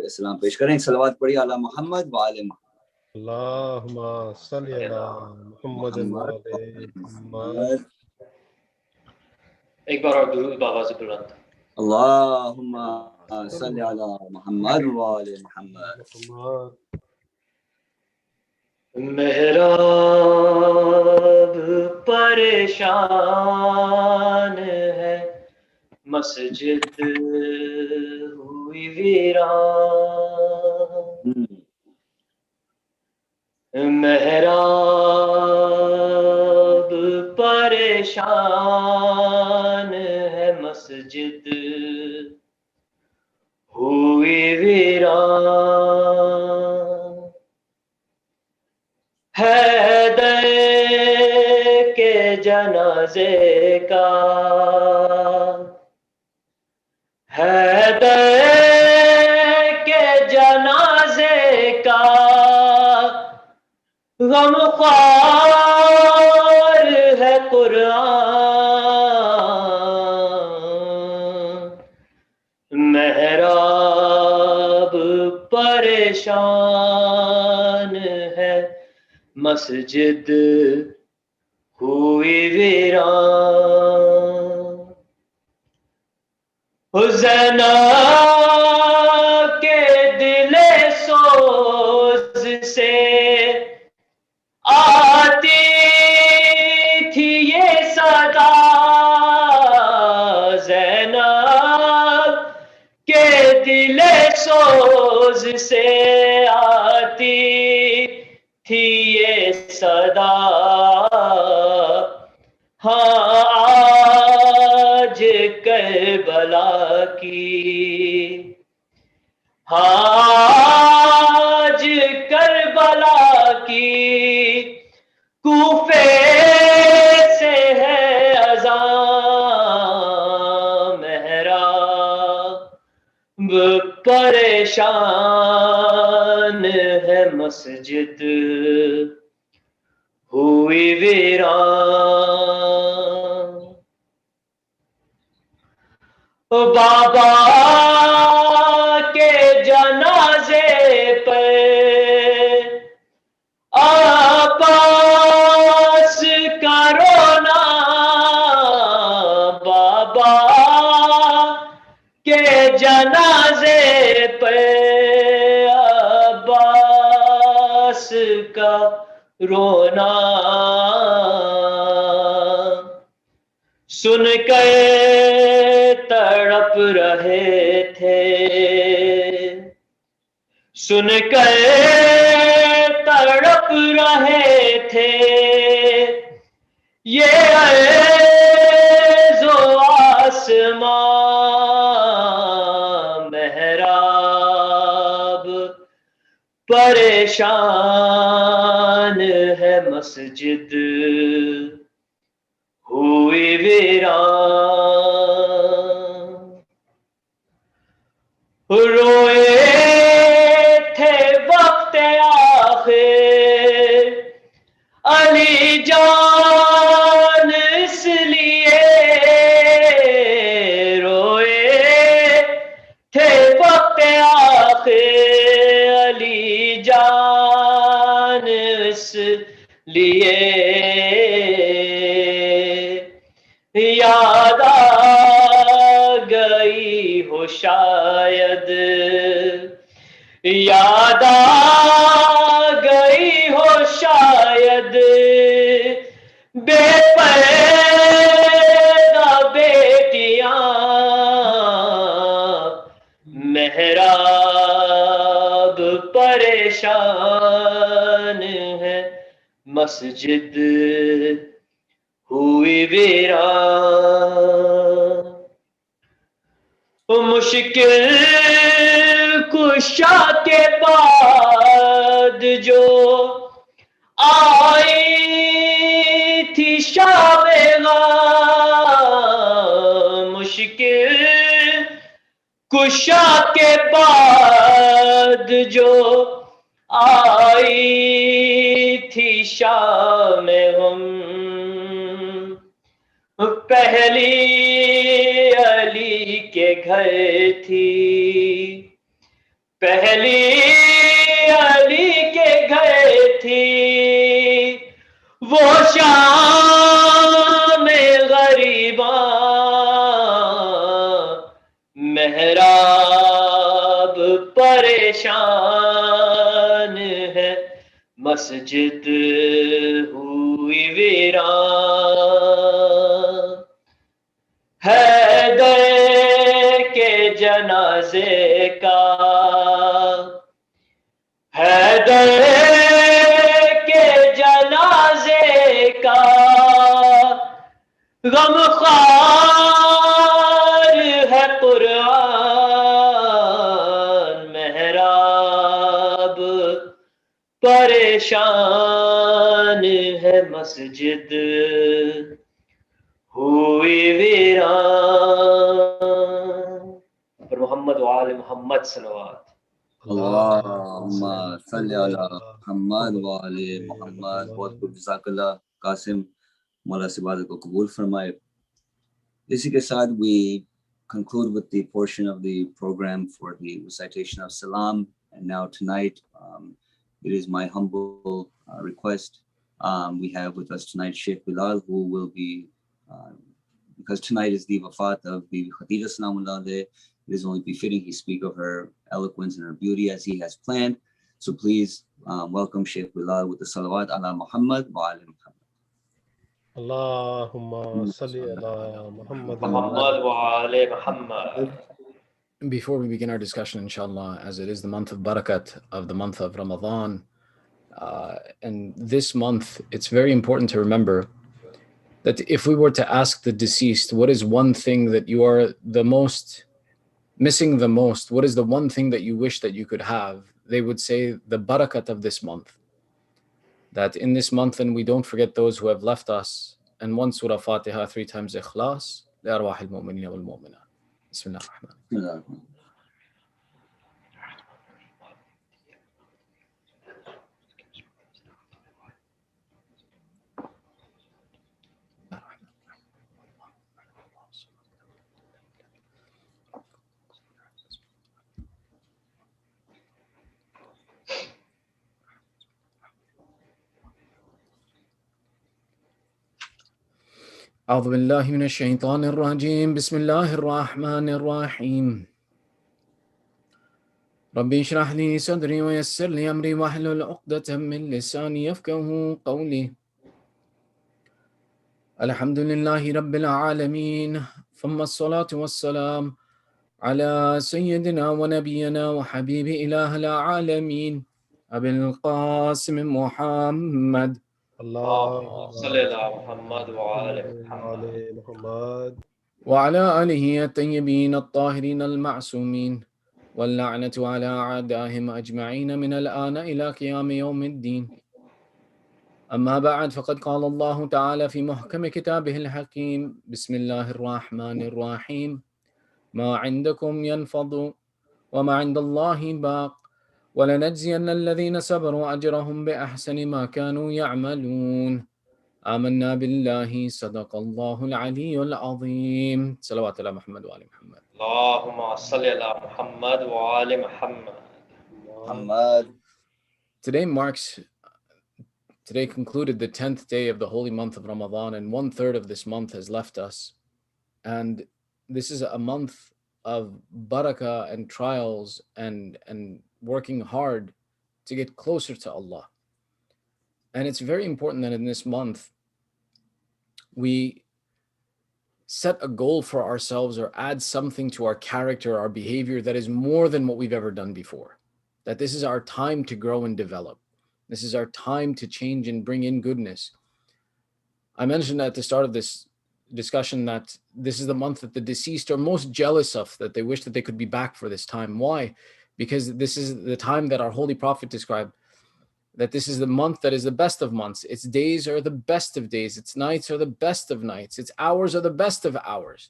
سلام پیش کریں صلوات پڑھی علی محمد وآل محمد اللہم صلی علی محمد محمد ایک بار اور درود بابا سے بلند اللہم صلی علی محمد وآل محمد محراب پریشان ہے مسجد ہوئی ویران محراب پریشان ہے مسجد ہوئی ویران حیدر کے جنازے کا حیدر کے جنازے کا غمخوار ہے قرآن محراب پریشان ہے مسجد ہوئی ویران حسین کے دل سوز سے آتی تھی یہ صدا زینب کے دل سوز سے آتی تھی یہ صدا ہاں آج کربلا کی آج کربلا کی کوفے سے ہے اذان محراب پریشان ہے مسجد ہوئی ویران بابا کے جنازے پر عباس کا رونا بابا کے جنازے پر عباس کا رونا سن کر تڑپ رہے تھے سن کر تڑپ رہے تھے یہ ارض و آسمان محراب پریشان ہے مسجد ہوئی ویران روئے تھے وقت آخر علی جان اس لیے روئے تھے وقت آخر علی جان اس لیے یاد آ گئی ہو شاید یاد آ گئی ہو شاید بے پردہ بیٹیاں محراب پریشان ہے مسجد ہوئی ویران مشکل کشا کے بعد جو آئی تھی شام غم مشکل کشا کے بعد جو آئی تھی شام غم پہلی علی کے گھر تھی پہلی علی کے گھر تھی وہ شام غریباں محراب پریشان ہے مسجد ہوئی ویران حیدر کے جنازے کا حیدر کے جنازے کا غم خوار ہے قرآن محراب پریشان ہے مسجد ہوئی ویران پر محمد و آل محمد صلوات اللہم صلی علی محمد و آل محمد. بہت بہت جزاک اللہ قاسم, مولا سے عبادت کو قبول فرمائے. اسی کے ساتھ we conclude with the portion of the program for the recitation of Salam. And now tonight, it is my humble request. We have with us tonight Sheikh Bilal, who will be, because tonight is the wafat of Bibi Khadija Salamullah alayhi, it is only befitting he speak of her eloquence and her beauty as he has planned. So please welcome Sheikh Bilal with the salawat ala Muhammad wa ala Muhammad. Allahumma salli ala Muhammad wa ala Muhammad. Before we begin our discussion, inshallah, as it is the month of barakat, of the month of Ramadan, And this month, it's very important to remember that if we were to ask the deceased, what is one thing that you are the most missing the most? What is the one thing that you wish that you could have? They would say the barakat of this month. That in this month, and we don't forget those who have left us. And one surah Fatiha, 3 times Ikhlas. لأرواح المؤمنين والمؤمنات. بسم الله الرحمن الرحيم. أعوذ بالله من الشيطان الرجيم بسم الله الرحمن الرحيم ربي اشرح لي صدري ويسر لي أمري واحلل عقدة من لساني يفقهوا قولي الحمد لله رب العالمين ثم الصلاة والسلام على سيدنا ونبينا وحبيب إله العالمين أبي القاسم محمد اللهم صل على محمد وعلى محمد وعلى آله الطيبين الطاهرين المعصومين واللعنة على أعدائهم أجمعين من الآن إلى قيام يوم الدين أما بعد فقد قال الله تعالى في محكم كتابه الحكيم بسم الله الرحمن الرحيم ما عندكم ينفض وما عند الله باق ولنجزين الذين صبروا أجرهم بأحسن ما كانوا يعملون آمنا بالله صدق الله العلي العظيم صلوات الله محمد وآل محمد اللهم صل على محمد وعلى محمد. Today concluded the 10th day of the holy month of Ramadan, and 1/3 of this month has left us. And this is a month of barakah and trials and working hard to get closer to Allah. And it's very important that in this month we set a goal for ourselves or add something to our character, our behavior that is more than what we've ever done before. That this is our time to grow and develop. This is our time to change and bring in goodness. I mentioned at the start of this discussion that this is the month that the deceased are most jealous of, that they wish that they could be back for this time. Why? Because this is the time that our Holy Prophet described, that this is the month that is the best of months. Its days are the best of days. Its nights are the best of nights. Its hours are the best of hours.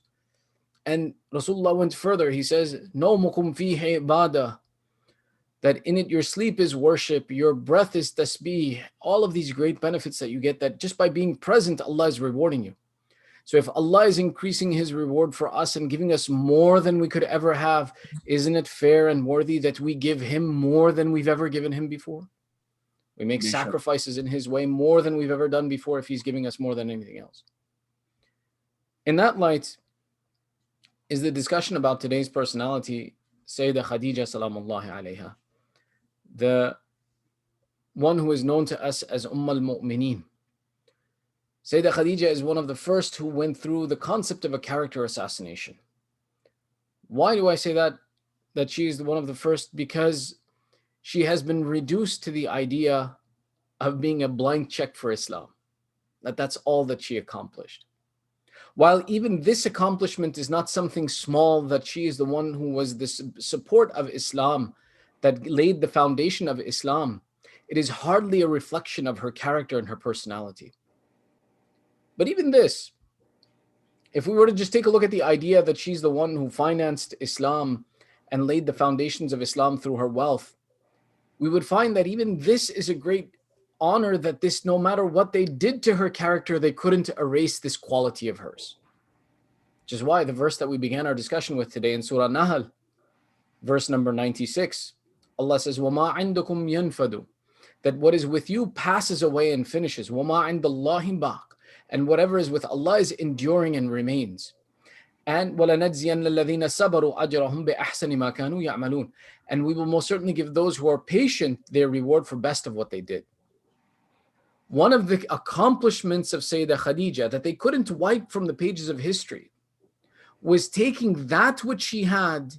And Rasulullah went further. He says, "Nawmukum fihi ibadah," that in it your sleep is worship, your breath is tasbih, all of these great benefits that you get, that just by being present, Allah is rewarding you. So if Allah is increasing His reward for us and giving us more than we could ever have, isn't it fair and worthy that we give Him more than we've ever given Him before? We make sacrifices in His way more than we've ever done before if He's giving us more than anything else. In that light is the discussion about today's personality, Sayyidah Khadija salamullahi alayha, the one who is known to us as al-Mu'mineen. Sayyidah Khadija is one of the first who went through the concept of a character assassination. Why do I say that she is one of the first? Because she has been reduced to the idea of being a blank check for Islam. That's all that she accomplished. While even this accomplishment is not something small, that she is the one who was the support of Islam, that laid the foundation of Islam, it is hardly a reflection of her character and her personality. But even this, if we were to just take a look at the idea that she's the one who financed Islam and laid the foundations of Islam through her wealth, we would find that even this is a great honor, that this, no matter what they did to her character, they couldn't erase this quality of hers. Which is why the verse that we began our discussion with today in Surah Nahl, verse number 96, Allah says, وَمَا عِنْدَكُمْ يَنْفَدُ, that what is with you passes away and finishes. وَمَا عِنْدَ اللَّهِ بَاقٍ, and whatever is with Allah is enduring and remains. And وَلَنَجْزِيَنَّ الَّذِينَ صَبَرُوا أَجْرَهُمْ بِأَحْسَنِ مَا كَانُوا يَعْمَلُونَ, and we will most certainly give those who are patient their reward for best of what they did. One of the accomplishments of Sayyidah Khadija that they couldn't wipe from the pages of history was taking that which she had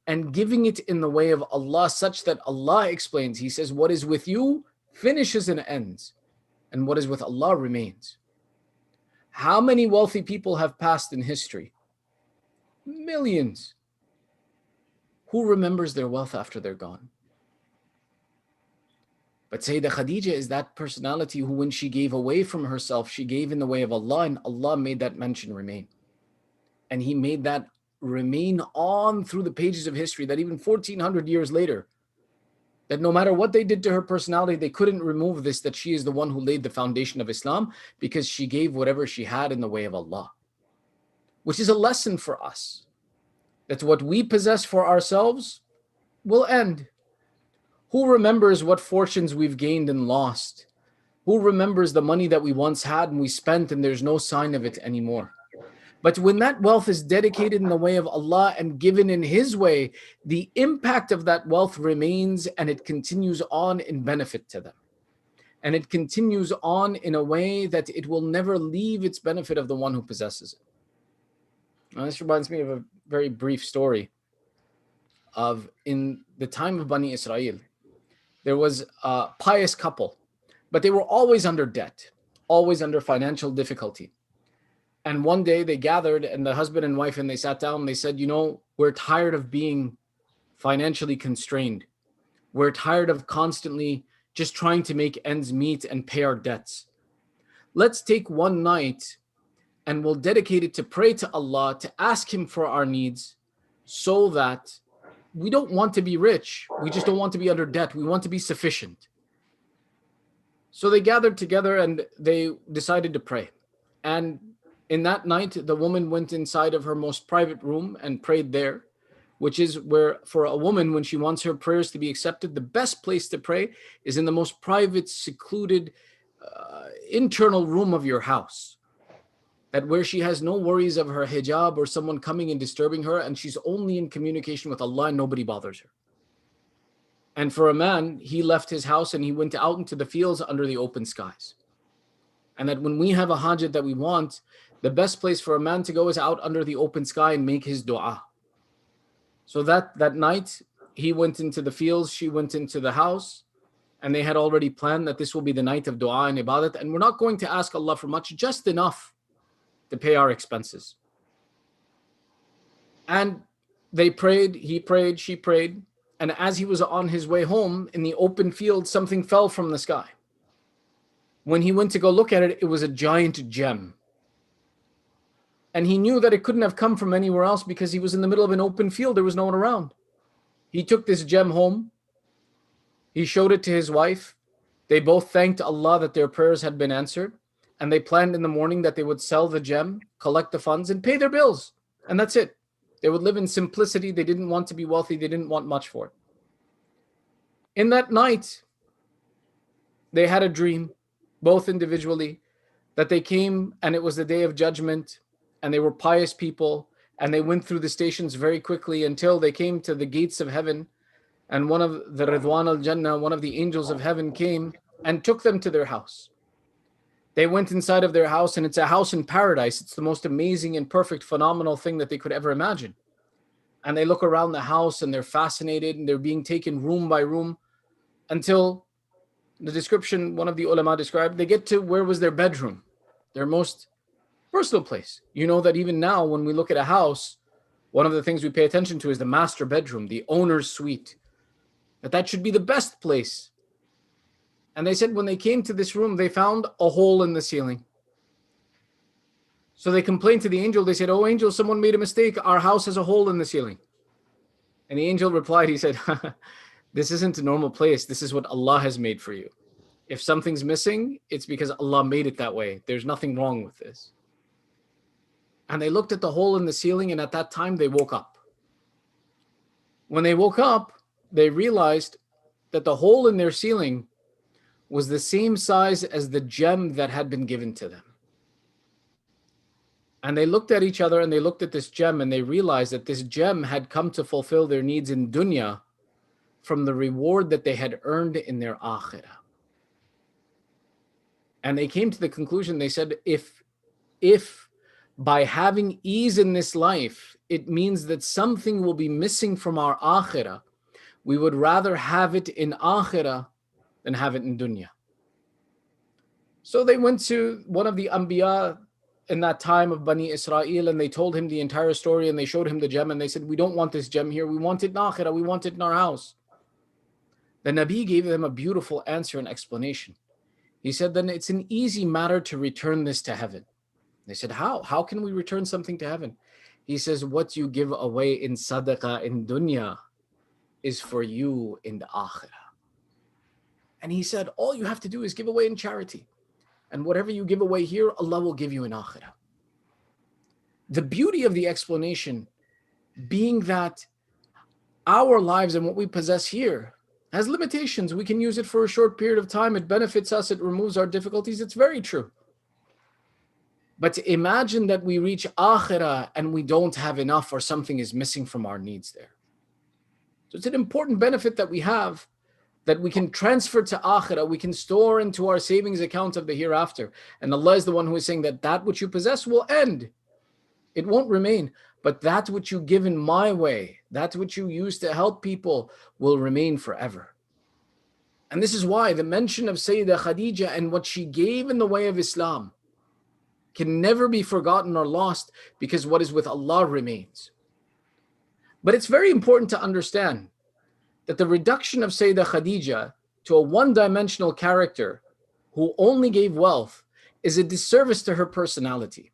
and giving it in the way of Allah, such that Allah explains, He says, what is with you finishes and ends, and what is with Allah remains. How many wealthy people have passed in history? Millions. Who remembers their wealth after they're gone? But Sayyidah Khadija is that personality who, when she gave away from herself, she gave in the way of Allah, and Allah made that mention remain. And He made that remain on through the pages of history, that even 1400 years later, that no matter what they did to her personality, they couldn't remove this, that she is the one who laid the foundation of Islam, because she gave whatever she had in the way of Allah. Which is a lesson for us, that what we possess for ourselves will end. Who remembers what fortunes we've gained and lost? Who remembers the money that we once had and we spent and there's no sign of it anymore? But when that wealth is dedicated in the way of Allah and given in His way, the impact of that wealth remains, and it continues on in benefit to them. And it continues on in a way that it will never leave its benefit of the one who possesses it. Now, this reminds me of a very brief story of, in the time of Bani Israel, there was a pious couple, but they were always under debt, always under financial difficulty. And one day they gathered, and the husband and wife, and they sat down and they said, you know, we're tired of being financially constrained. We're tired of constantly just trying to make ends meet and pay our debts. Let's take one night and we'll dedicate it to pray to Allah, to ask Him for our needs, so that we don't want to be rich. We just don't want to be under debt. We want to be sufficient. So they gathered together and they decided to pray. And in that night, the woman went inside of her most private room and prayed there, which is where, for a woman, when she wants her prayers to be accepted, the best place to pray is in the most private, secluded, internal room of your house. That where she has no worries of her hijab or someone coming and disturbing her, and she's only in communication with Allah and nobody bothers her. And for a man, he left his house and he went out into the fields under the open skies. And that when we have a hajat that we want, the best place for a man to go is out under the open sky and make his dua. So that night, he went into the fields, she went into the house, and they had already planned that this will be the night of dua and ibadat, and we're not going to ask Allah for much, just enough to pay our expenses. And they prayed, he prayed, she prayed, and as he was on his way home in the open field, something fell from the sky. When he went to go look at it, it was a giant gem. And he knew that it couldn't have come from anywhere else because he was in the middle of an open field. There was no one around. He took this gem home. He showed it to his wife. They both thanked Allah that their prayers had been answered. And they planned in the morning that they would sell the gem, collect the funds, and pay their bills. And that's it. They would live in simplicity. They didn't want to be wealthy. They didn't want much for it. In that night, they had a dream, both individually, that they came and it was the day of judgment, and they were pious people, and they went through the stations very quickly until they came to the gates of heaven, and one of the Ridwan al-Jannah, one of the angels of heaven, came and took them to their house. They went inside of their house, and it's a house in paradise. It's the most amazing and perfect, phenomenal thing that they could ever imagine. And they look around the house and they're fascinated, and they're being taken room by room until the description, one of the ulama described, they get to where was their bedroom, their most personal place. You know that even now when we look at a house, one of the things we pay attention to is the master bedroom, the owner's suite, that should be the best place. And they said when they came to this room, they found a hole in the ceiling. So they complained to the angel. They said, "Oh angel, someone made a mistake. Our house has a hole in the ceiling." And the angel replied, he said, "This isn't a normal place. This is what Allah has made for you. If something's missing, it's because Allah made it that way. There's nothing wrong with this." And they looked at the hole in the ceiling, and at that time they woke up. When they woke up, they realized that the hole in their ceiling was the same size as the gem that had been given to them. And they looked at each other and they looked at this gem, and they realized that this gem had come to fulfill their needs in dunya from the reward that they had earned in their akhirah. And they came to the conclusion, they said, if by having ease in this life, it means that something will be missing from our akhirah, we would rather have it in akhirah than have it in dunya. So they went to one of the Anbiya in that time of Bani Israel, and they told him the entire story, and they showed him the gem, and they said, we don't want this gem here, we want it in Akhirah, we want it in our house. The Nabi gave them a beautiful answer and explanation. He said, then it's an easy matter to return this to heaven. They said, how? How can we return something to heaven? He says, what you give away in sadaqah in dunya is for you in the Akhirah. And he said, all you have to do is give away in charity. And whatever you give away here, Allah will give you in Akhirah. The beauty of the explanation being that our lives and what we possess here has limitations. We can use it for a short period of time. It benefits us. It removes our difficulties. It's very true. But imagine that we reach Akhirah and we don't have enough, or something is missing from our needs there. So it's an important benefit that we have, that we can transfer to Akhirah, we can store into our savings account of the hereafter. And Allah is the one who is saying that that which you possess will end. It won't remain. But that which you give in my way, that which you use to help people, will remain forever. And this is why the mention of Sayyidah Khadija and what she gave in the way of Islam can never be forgotten or lost, because what is with Allah remains. But it's very important to understand that the reduction of Sayyidah Khadija to a one-dimensional character who only gave wealth is a disservice to her personality,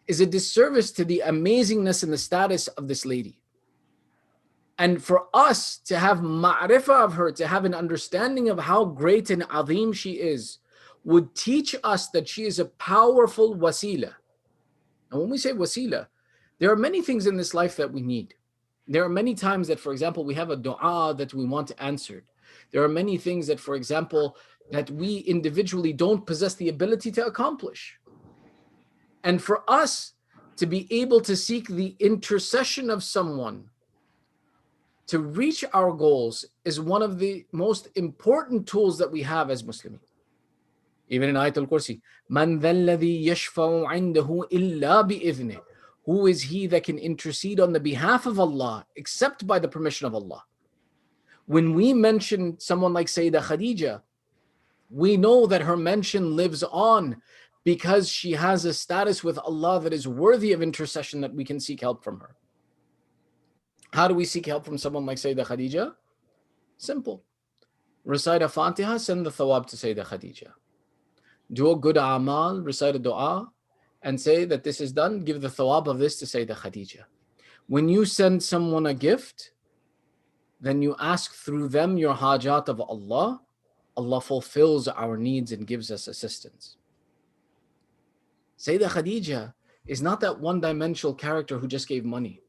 is a disservice to the amazingness and the status of this lady. And for us to have ma'rifah of her, to have an understanding of how great and azim she is, would teach us that she is a powerful wasila. And when we say wasila, there are many things in this life that we need. There are many times that, for example, we have a dua that we want answered. There are many things that, for example, that we individually don't possess the ability to accomplish. And for us to be able to seek the intercession of someone to reach our goals is one of the most important tools that we have as Muslims. Even in Ayatul Kursi, Man dhalladhi yashfa'u indahu illa bi'idhnih. Who is he that can intercede on the behalf of Allah except by the permission of Allah? When we mention someone like Sayyidah Khadija, we know that her mention lives on because she has a status with Allah that is worthy of intercession, that we can seek help from her. How do we seek help from someone like Sayyidah Khadija? Simple. Recite a Fatiha, send the thawab to Sayyidah Khadija. Do a good amal, recite a dua, and say that this is done, give the thawab of this to Sayyidah Khadija. When you send someone a gift, then you ask through them your hajat of Allah. Allah fulfills our needs and gives us assistance. Sayyidah Khadija is not that one-dimensional character who just gave money.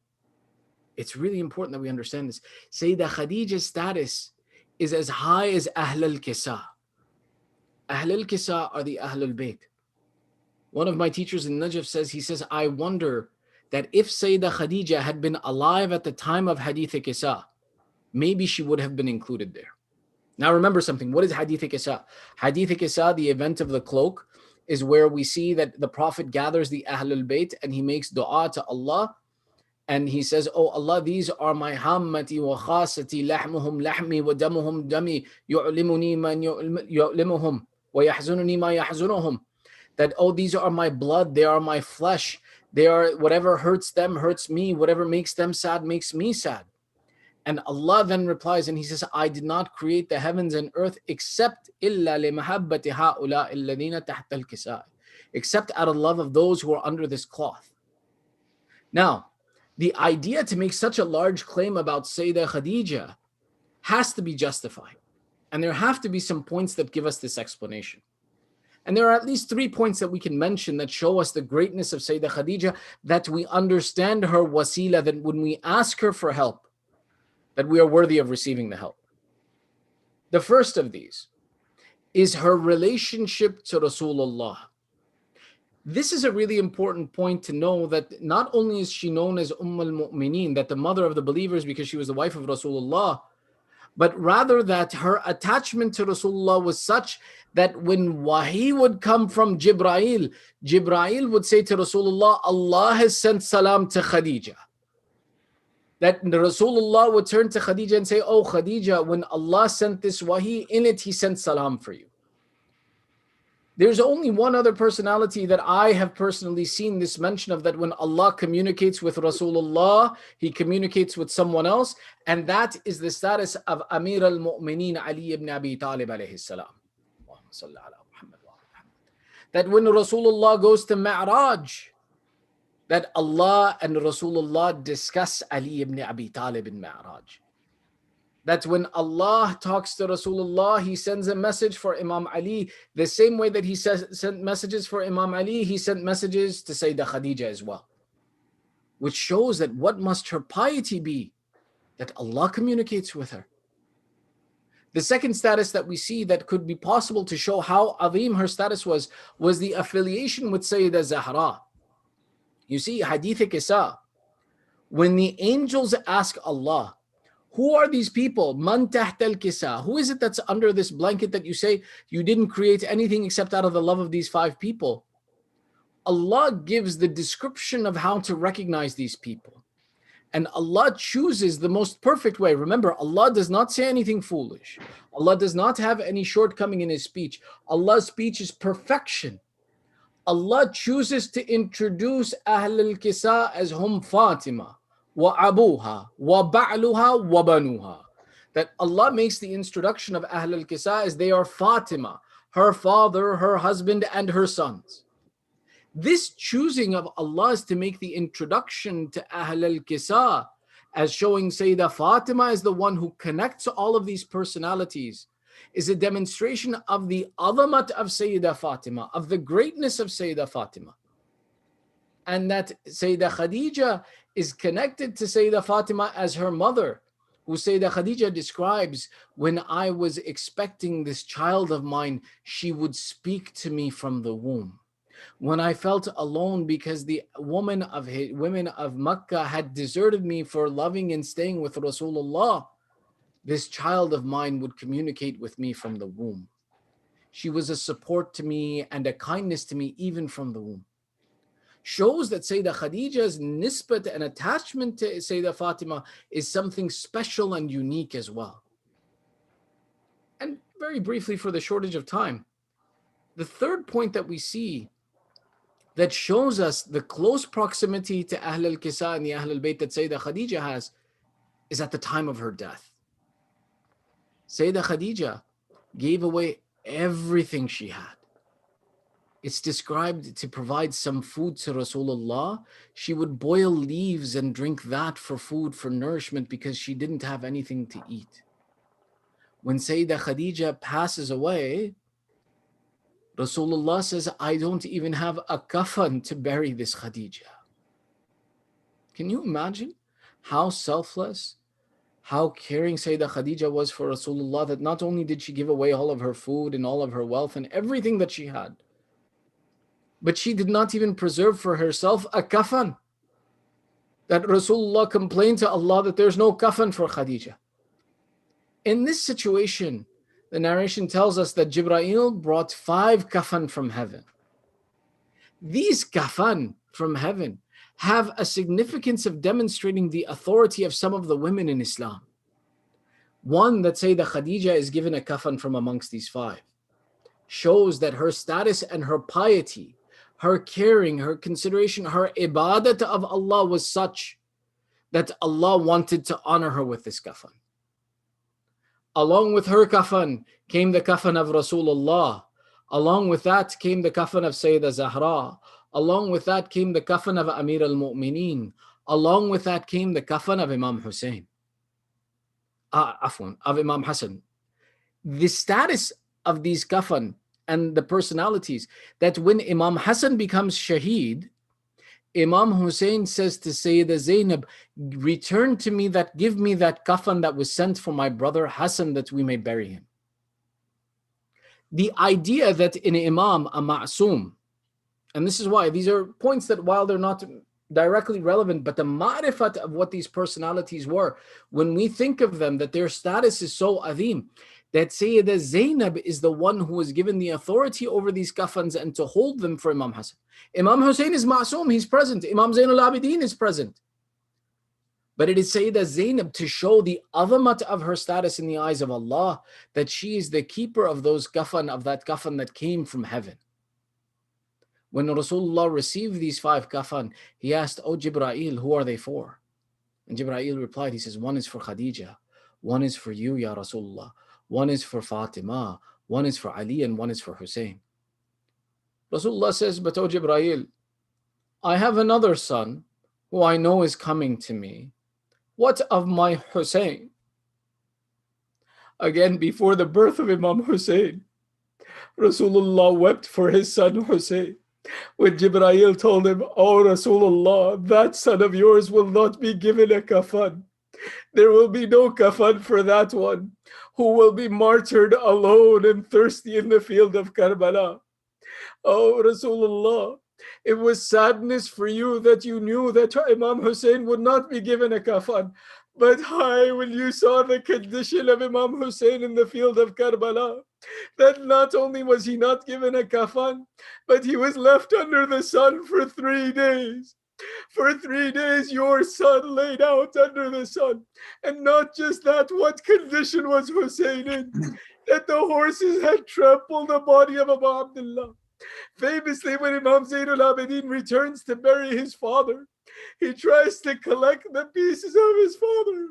It's really important that we understand this. Sayyidah Khadija's status is as high as Ahl al-Kisa. Ahl al-Kisa are the Ahl al-Bayt. One of my teachers in Najaf says, I wonder that if Sayyidah Khadija had been alive at the time of Hadith Kisa, maybe she would have been included there. Now remember something, what is Hadith Kisa? Hadith Kisa, the event of the cloak, is where we see that the Prophet gathers the Ahlul Bayt and he makes dua to Allah, and he says, oh Allah, these are my hammati wa khasati, lahmuhum lahmi wa damuhum dami, yu'limuni man yu'limuhum wa yahzununi ma yahzunuhum. That, oh, these are my blood, they are my flesh, they are, whatever hurts them hurts me, whatever makes them sad makes me sad. And Allah then replies and he says, I did not create the heavens and earth except illa limahabbati ha'ula alladhina tahta al-kisa, except out of love of those who are under this cloth. Now, the idea to make such a large claim about Sayyidah Khadija has to be justified. And there have to be some points that give us this explanation. And there are at least 3 points that we can mention that show us the greatness of Sayyidah Khadija, that we understand her wasila, that when we ask her for help, that we are worthy of receiving the help. The first of these is her relationship to Rasulullah. This is a really important point to know, that not only is she known as al-Mu'mineen, that the mother of the believers, because she was the wife of Rasulullah, but rather that her attachment to Rasulullah was such that when wahi would come from Jibreel, Jibreel would say to Rasulullah, Allah has sent salam to Khadija. that the Rasulullah would turn to Khadija and say, "Oh Khadija, when Allah sent this wahi, in it He sent salam for you." There's only one other personality that I have personally seen this mention of, that when Allah communicates with Rasulullah, He communicates with someone else, and that is the status of Amir al-Mu'mineen Ali ibn Abi Talib alayhi salam. That when Rasulullah goes to Mi'raj, that Allah and Rasulullah discuss Ali ibn Abi Talib in Mi'raj. That when Allah talks to Rasulullah, He sends a message for Imam Ali, the same way that He sent messages for Imam Ali, He sent messages to Sayyidah Khadija as well. Which shows that what must her piety be, that Allah communicates with her. The second status that we see that could be possible to show how azim her status was the affiliation with Sayyidah Zahra. You see, Hadith Kisa, when the angels ask Allah, who are these people? Man tahta al-kisa. Who is it that's under this blanket that you say you didn't create anything except out of the love of these 5 people? Allah gives the description of how to recognize these people. And Allah chooses the most perfect way. Remember, Allah does not say anything foolish. Allah does not have any shortcoming in His speech. Allah's speech is perfection. Allah chooses to introduce Ahl al-Kisa as hum Fatima, wa abuha, wa ba'luha, wa banuha. That Allah makes the introduction of Ahl al-Kisa as they are Fatima, her father, her husband, and her sons. This choosing of Allah is to make the introduction to Ahl al-Kisa as showing Sayyidah Fatima as the one who connects all of these personalities, is a demonstration of the azamat of Sayyidah Fatima, of the greatness of Sayyidah Fatima. And that Sayyidah Khadija is connected to Sayyidah Fatima as her mother, who Sayyidah Khadija describes, when I was expecting this child of mine, she would speak to me from the womb. When I felt alone because the women of Makkah had deserted me for loving and staying with Rasulullah, this child of mine would communicate with me from the womb. She was a support to me and a kindness to me even from the womb. Shows that Sayyidah Khadija's nisbat and attachment to Sayyidah Fatima is something special and unique as well. And very briefly, for the shortage of time, the third point that we see that shows us the close proximity to Ahl al-Kisa and the Ahl al-Bayt that Sayyidah Khadija has is at the time of her death. Sayyidah Khadija gave away everything she had. It's described to provide some food to Rasulullah. She would boil leaves and drink that for food, for nourishment, because she didn't have anything to eat. When Sayyidah Khadija passes away, Rasulullah says, I don't even have a kafan to bury this Khadija. Can you imagine how selfless, how caring Sayyidah Khadija was for Rasulullah, that not only did she give away all of her food and all of her wealth and everything that she had, but she did not even preserve for herself a kafan. That Rasulullah complained to Allah that there's no kafan for Khadija. In this situation, the narration tells us that Jibreel brought 5 kafan from heaven. These kafan from heaven have a significance of demonstrating the authority of some of the women in Islam. One, that Sayyidah Khadija is given a kafan from amongst these 5, shows that her status and her piety, her caring, her consideration, her ibadat of Allah was such that Allah wanted to honor her with this kafan. Along with her kafan came the kafan of Rasulullah. Along with that came the kafan of Sayyidah Zahra. Along with that came the kafan of Amir al-Mu'mineen. Along with that came the kafan of Imam Hussain. Of Imam Hassan. The status of these kafan and the personalities, that when Imam Hassan becomes shaheed, Imam Hussain says to Sayyidah Zainab, return to me that, give me that kafan that was sent for my brother Hassan that we may bury him. The idea that in Imam, a ma'soom, and this is why these are points that while they're not directly relevant, but the ma'rifat of what these personalities were, when we think of them, that their status is so azim, that Sayyidah Zainab is the one who was given the authority over these kafans and to hold them for Imam Hassan. Imam Hussain is ma'soom, he's present. Imam Zain al-Abidin is present. But it is Sayyidah Zainab to show the azamat of her status in the eyes of Allah, that she is the keeper of those kafan, of that kafan that came from heaven. When Rasulullah received these 5 kafan, he asked, "Oh Jibra'il, who are they for?" And Jibra'il replied, he says, "One is for Khadija, one is for you, Ya Rasulullah, one is for Fatima, one is for Ali, and one is for Hussein." Rasulullah says, "But oh Jibra'il, I have another son who I know is coming to me. What of my Hussein?" Again, before the birth of Imam Hussein, Rasulullah wept for his son Hussein. When Jibra'il told him, "Oh Rasulullah, that son of yours will not be given a kafan. There will be no kafan for that one, who will be martyred alone and thirsty in the field of Karbala. Oh Rasulullah, it was sadness for you that you knew that Imam Hussein would not be given a kafan. But hi, when you saw the condition of Imam Hussein in the field of Karbala, that not only was he not given a kafan, but he was left under the sun for 3 days. For 3 days, your son laid out under the sun. And not just that, what condition was Hussein in? That the horses had trampled the body of Abu Abdullah. Famously, when Imam Zainul Abidin returns to bury his father, he tries to collect the pieces of his father.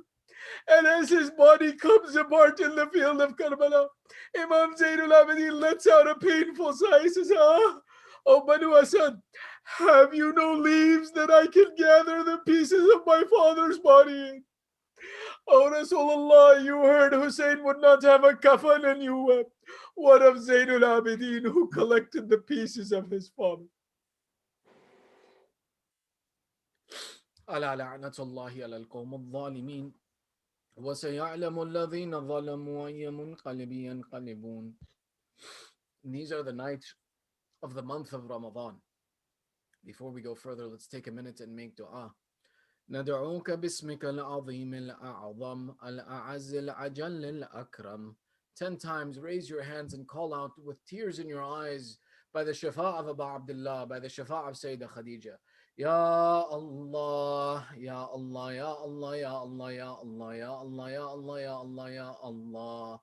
And as his body comes apart in the field of Karbala, Imam Zainul Abidin lets out a painful sigh. He says, "Oh Banu Asad, have you no leaves that I can gather the pieces of my father's body in? Oh Rasulullah, you heard Hussein would not have a kafan and you wept. What of Zainul Abidin, who collected the pieces of his father?" ألا لعنة الله على القوم الظالمين وسيعلم الذين ظلموا أي منقلب ينقلبون. These are the nights of the month of Ramadan. Before we go further, let's take a minute and make dua. ندعوك باسمك العظيم الأعظم الأعز الأجل الأكرم. 10 times raise your hands and call out with tears in your eyes by the shafa of Abu Abdullah, by the shafa of Sayyidah Khadija. Ya Allah, Ya Allah, Ya Allah, Ya Allah, Ya Allah, Ya Allah, Ya Allah, Ya Allah, Ya Allah.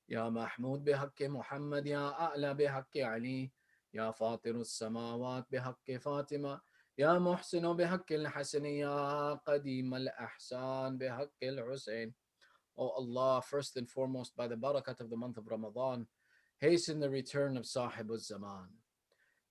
Ya Mahmud bihaqq Muhammad, Ya A'la bihaqq Ali, Ya Fatir as-samawat bihaqq Fatima, Ya Muhsin bihaqq al-Hasan, Ya Qadim al-Ahsan bihaqq al-Hussein. Oh Allah, first and foremost, by the barakat of the month of Ramadan, hasten the return of Sahib al-Zaman.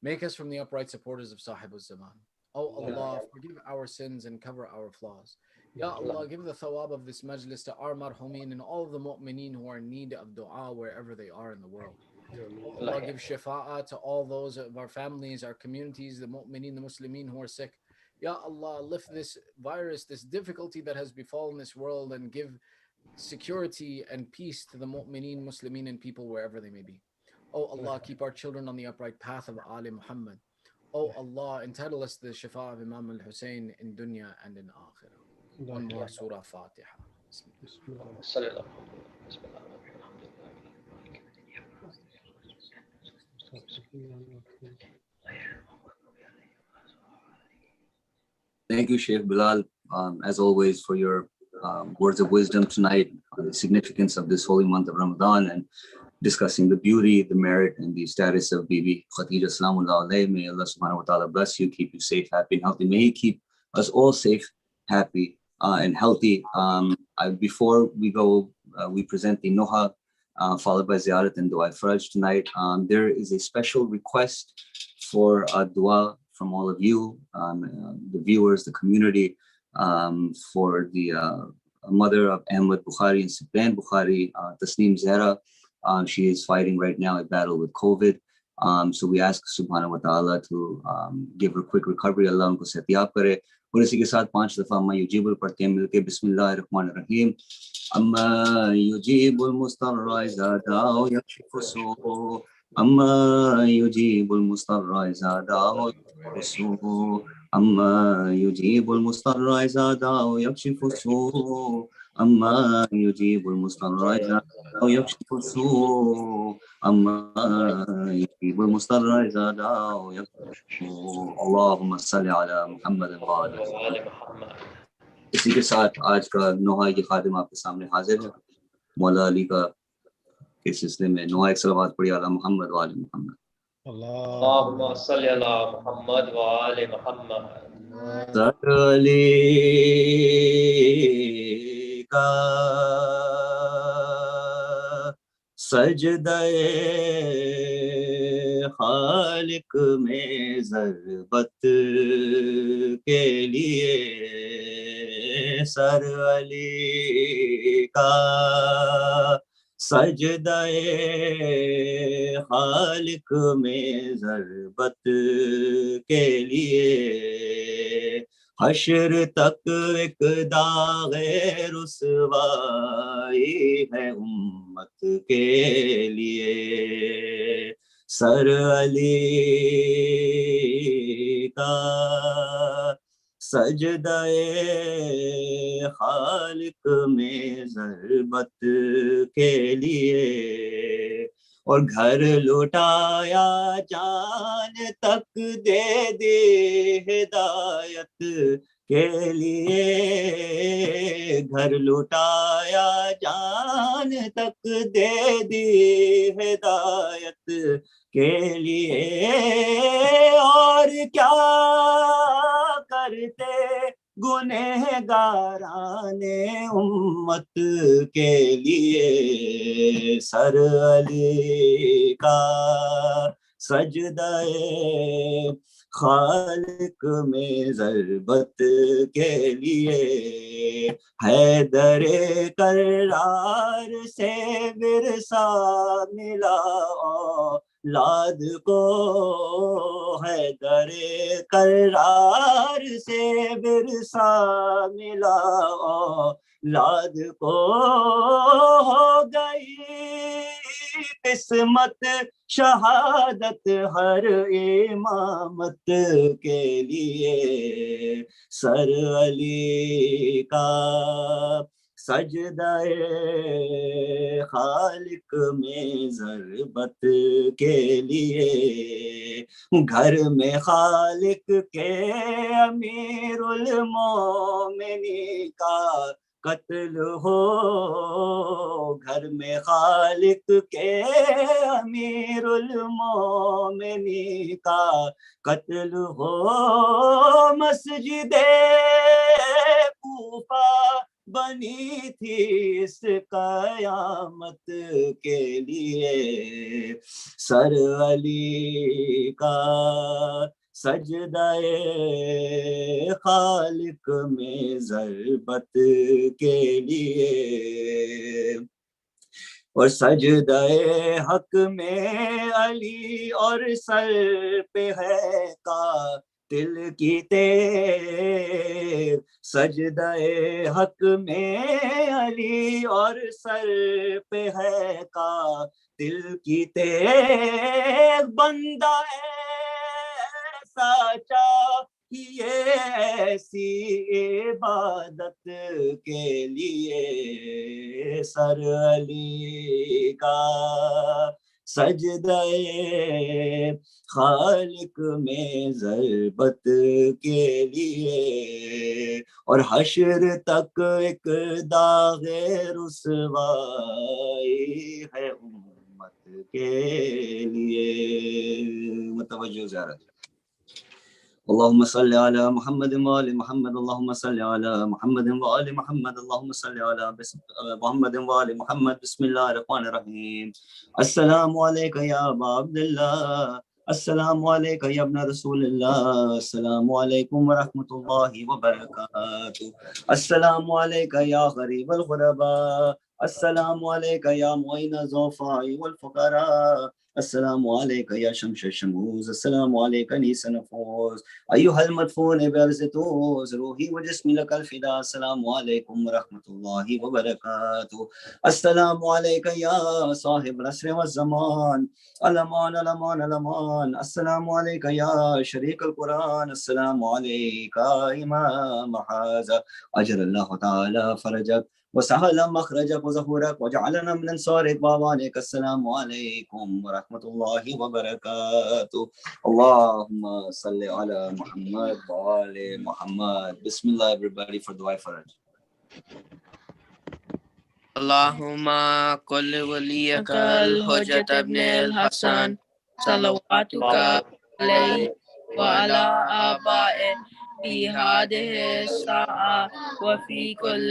Make us from the upright supporters of Sahib al-Zaman. Oh Allah, forgive our sins and cover our flaws. Ya Allah, give the thawab of this majlis to our marhumin and all of the mu'mineen who are in need of dua wherever they are in the world. Oh Allah, give shafa'ah to all those of our families, our communities, the mu'mineen, the muslimin who are sick. Ya Allah, lift this virus, this difficulty that has befallen this world, and give security and peace to the mu'mineen, muslimin, and people wherever they may be. Oh Allah, keep our children on the upright path of Ali Muhammad. Oh Allah, entitle us to the shafa of Imam al-Hussein in dunya and in akhirah. One more surah Fatiha. Thank you, Sheikh Bilal, as always, for your words of wisdom tonight on the significance of this holy month of Ramadan and discussing the beauty, the merit, and the status of Bibi Khadija Salamullah alayhi. May Allah subhanahu wa ta'ala bless you, keep you safe, happy, and healthy. May He keep us all safe, happy, and healthy. Before we go, we present the Noha, followed by Ziyarat and Dua Faraj tonight. There is a special request for dua from all of you, the viewers, the community, for the mother of Ahmed Bukhari and Sibban Bukhari, Tasneem Zahra. She is fighting right now a battle with COVID. So we ask Subhanahu wa Ta'ala to give her quick recovery. Allah unko sehtiyab kare. और इसी के साथ 5 दफा अम्मा युजीबुल पढ़ते हैं मिलके बिस्मिल्लाहिर्रहमानिर्रहीम अम्मा युजीबुल मुस्तर्रा इज़ा दाअ यक्शिफु सूअ अम्मा युजीबुल मुस्तर्रा इज़ा दाअ यक्शिफु सूअ अम्मा युजीबुल मुस्तर्रा इज़ा दाअ यक्शिफु सूअ अम्मा युजीबुल मुस्तर्रा इज़ा दाअ यक्शिफु सूअ अम्मा युजीबुल मुस्तर्रा इज़ा दाअ यक्शिफु सूअ اللهم صل على محمد وعلى وعلى محمد اسی کے ساتھ آج کا نوحہ یہ خادم آپ کے سامنے حاضر ہے. مولا علی کا کے سلسلے میں نوحہ ایک صلوات پڑھی علی محمد و آل محمد. اللہم صلی علی محمد و آل محمد. علی کا سجدہ خالق میں ضربت کے لیے سر علی کا سجدہ خالق میں ضربت کے لیے حشر تک ایک داغ رسوائی ہے امت کے لیے سر علی کا سجدہ خالق میں ضربت کے لیے اور گھر لوٹایا جان تک دے دی ہدایت کے لیے گھر لوٹایا جان تک دے دی ہدایت کے لیے اور کیا کرتے گنہگاران امت کے لیے سر علی کا سجدہ خالق میں ضربت کے لیے حیدر کرار سے ورثہ ملا اولاد کو حیدر کرار سے ورثہ ملا اولاد کو ہو گئی قسمت شہادت ہر امامت کے لیے سر علی کا سجدہ خالق میں ضربت کے لیے گھر میں خالق کے امیر المومنین کا قتل ہو گھر میں خالق کے امیر المومنین کا قتل ہو مسجد کوفہ بنی تھی اس قیامت کے لیے سر علی کا سجدہ خالق میں ضربت کے لیے اور سجدہ حق میں علی اور سر پہ ہے قاتل کی تیر سجدہ حق میں علی اور سر پہ ہے قاتل کی تیر بندہ ایسا چاہیے ایسی عبادت کے لیے سر علی کا سجدہ خالق میں ضربت کے لیے اور حشر تک ایک داغ رسوائی ہے امت کے لیے. متوجہ زیارت. اللهم صل على محمد وآل محمد اللهم صل على محمد وآل محمد اللهم صل على محمد وآل محمد. بسم الله الرحمن الرحيم. السلام عليك يا أبا عبد الله السلام عليك يا ابن رسول الله السلام عليكم ورحمة الله وبركاته. السلام عليك يا غريب الغرباء السلام عليك يا معين الضعفاء والفقراء السلام عليك يا شمس الشموس السلام عليك أنيس النفوس أيها المدفون بأرض طوس روحي وجسمي لك الفداء السلام عليكم ورحمة الله وبركاته. السلام عليك يا صاحب العصر والزمان الأمان الأمان الأمان. السلام عليك يا شريك القرآن السلام عليك إمام هذا أجر الله تعالى فرجك وسهلا مخرجك وظهورك وجعلنا من أنصارك وأعوانك. السلام عليكم ورحمة الله وبركاته. اللهم صل على محمد وآل محمد. Bismillah everybody for dua faraj. اللهم كل وليك الحجة ابن الحسن صلواتك عليه وعلى آبائه في هذه الساعة وفي كل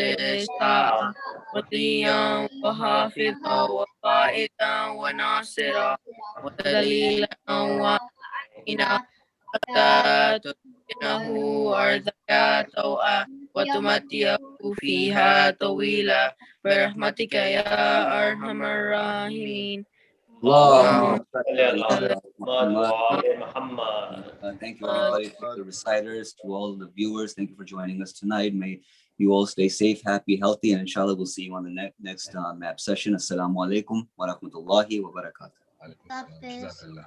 ساعة وليا وحافظا وقائدا وناصرا ودليلا وعينا حتى تسكنه أرضك طوعا وتمتعه فيها طويلا برحمتك يا أرحم الراحمين. اللهم Muhammad. Thank you everybody, to the reciters, to all the viewers. Thank you for joining us tonight. May you all stay safe, happy, healthy, and inshallah we'll see you on the next map session. Assalamu alaikum wa rahmatullahi wa barakatuh.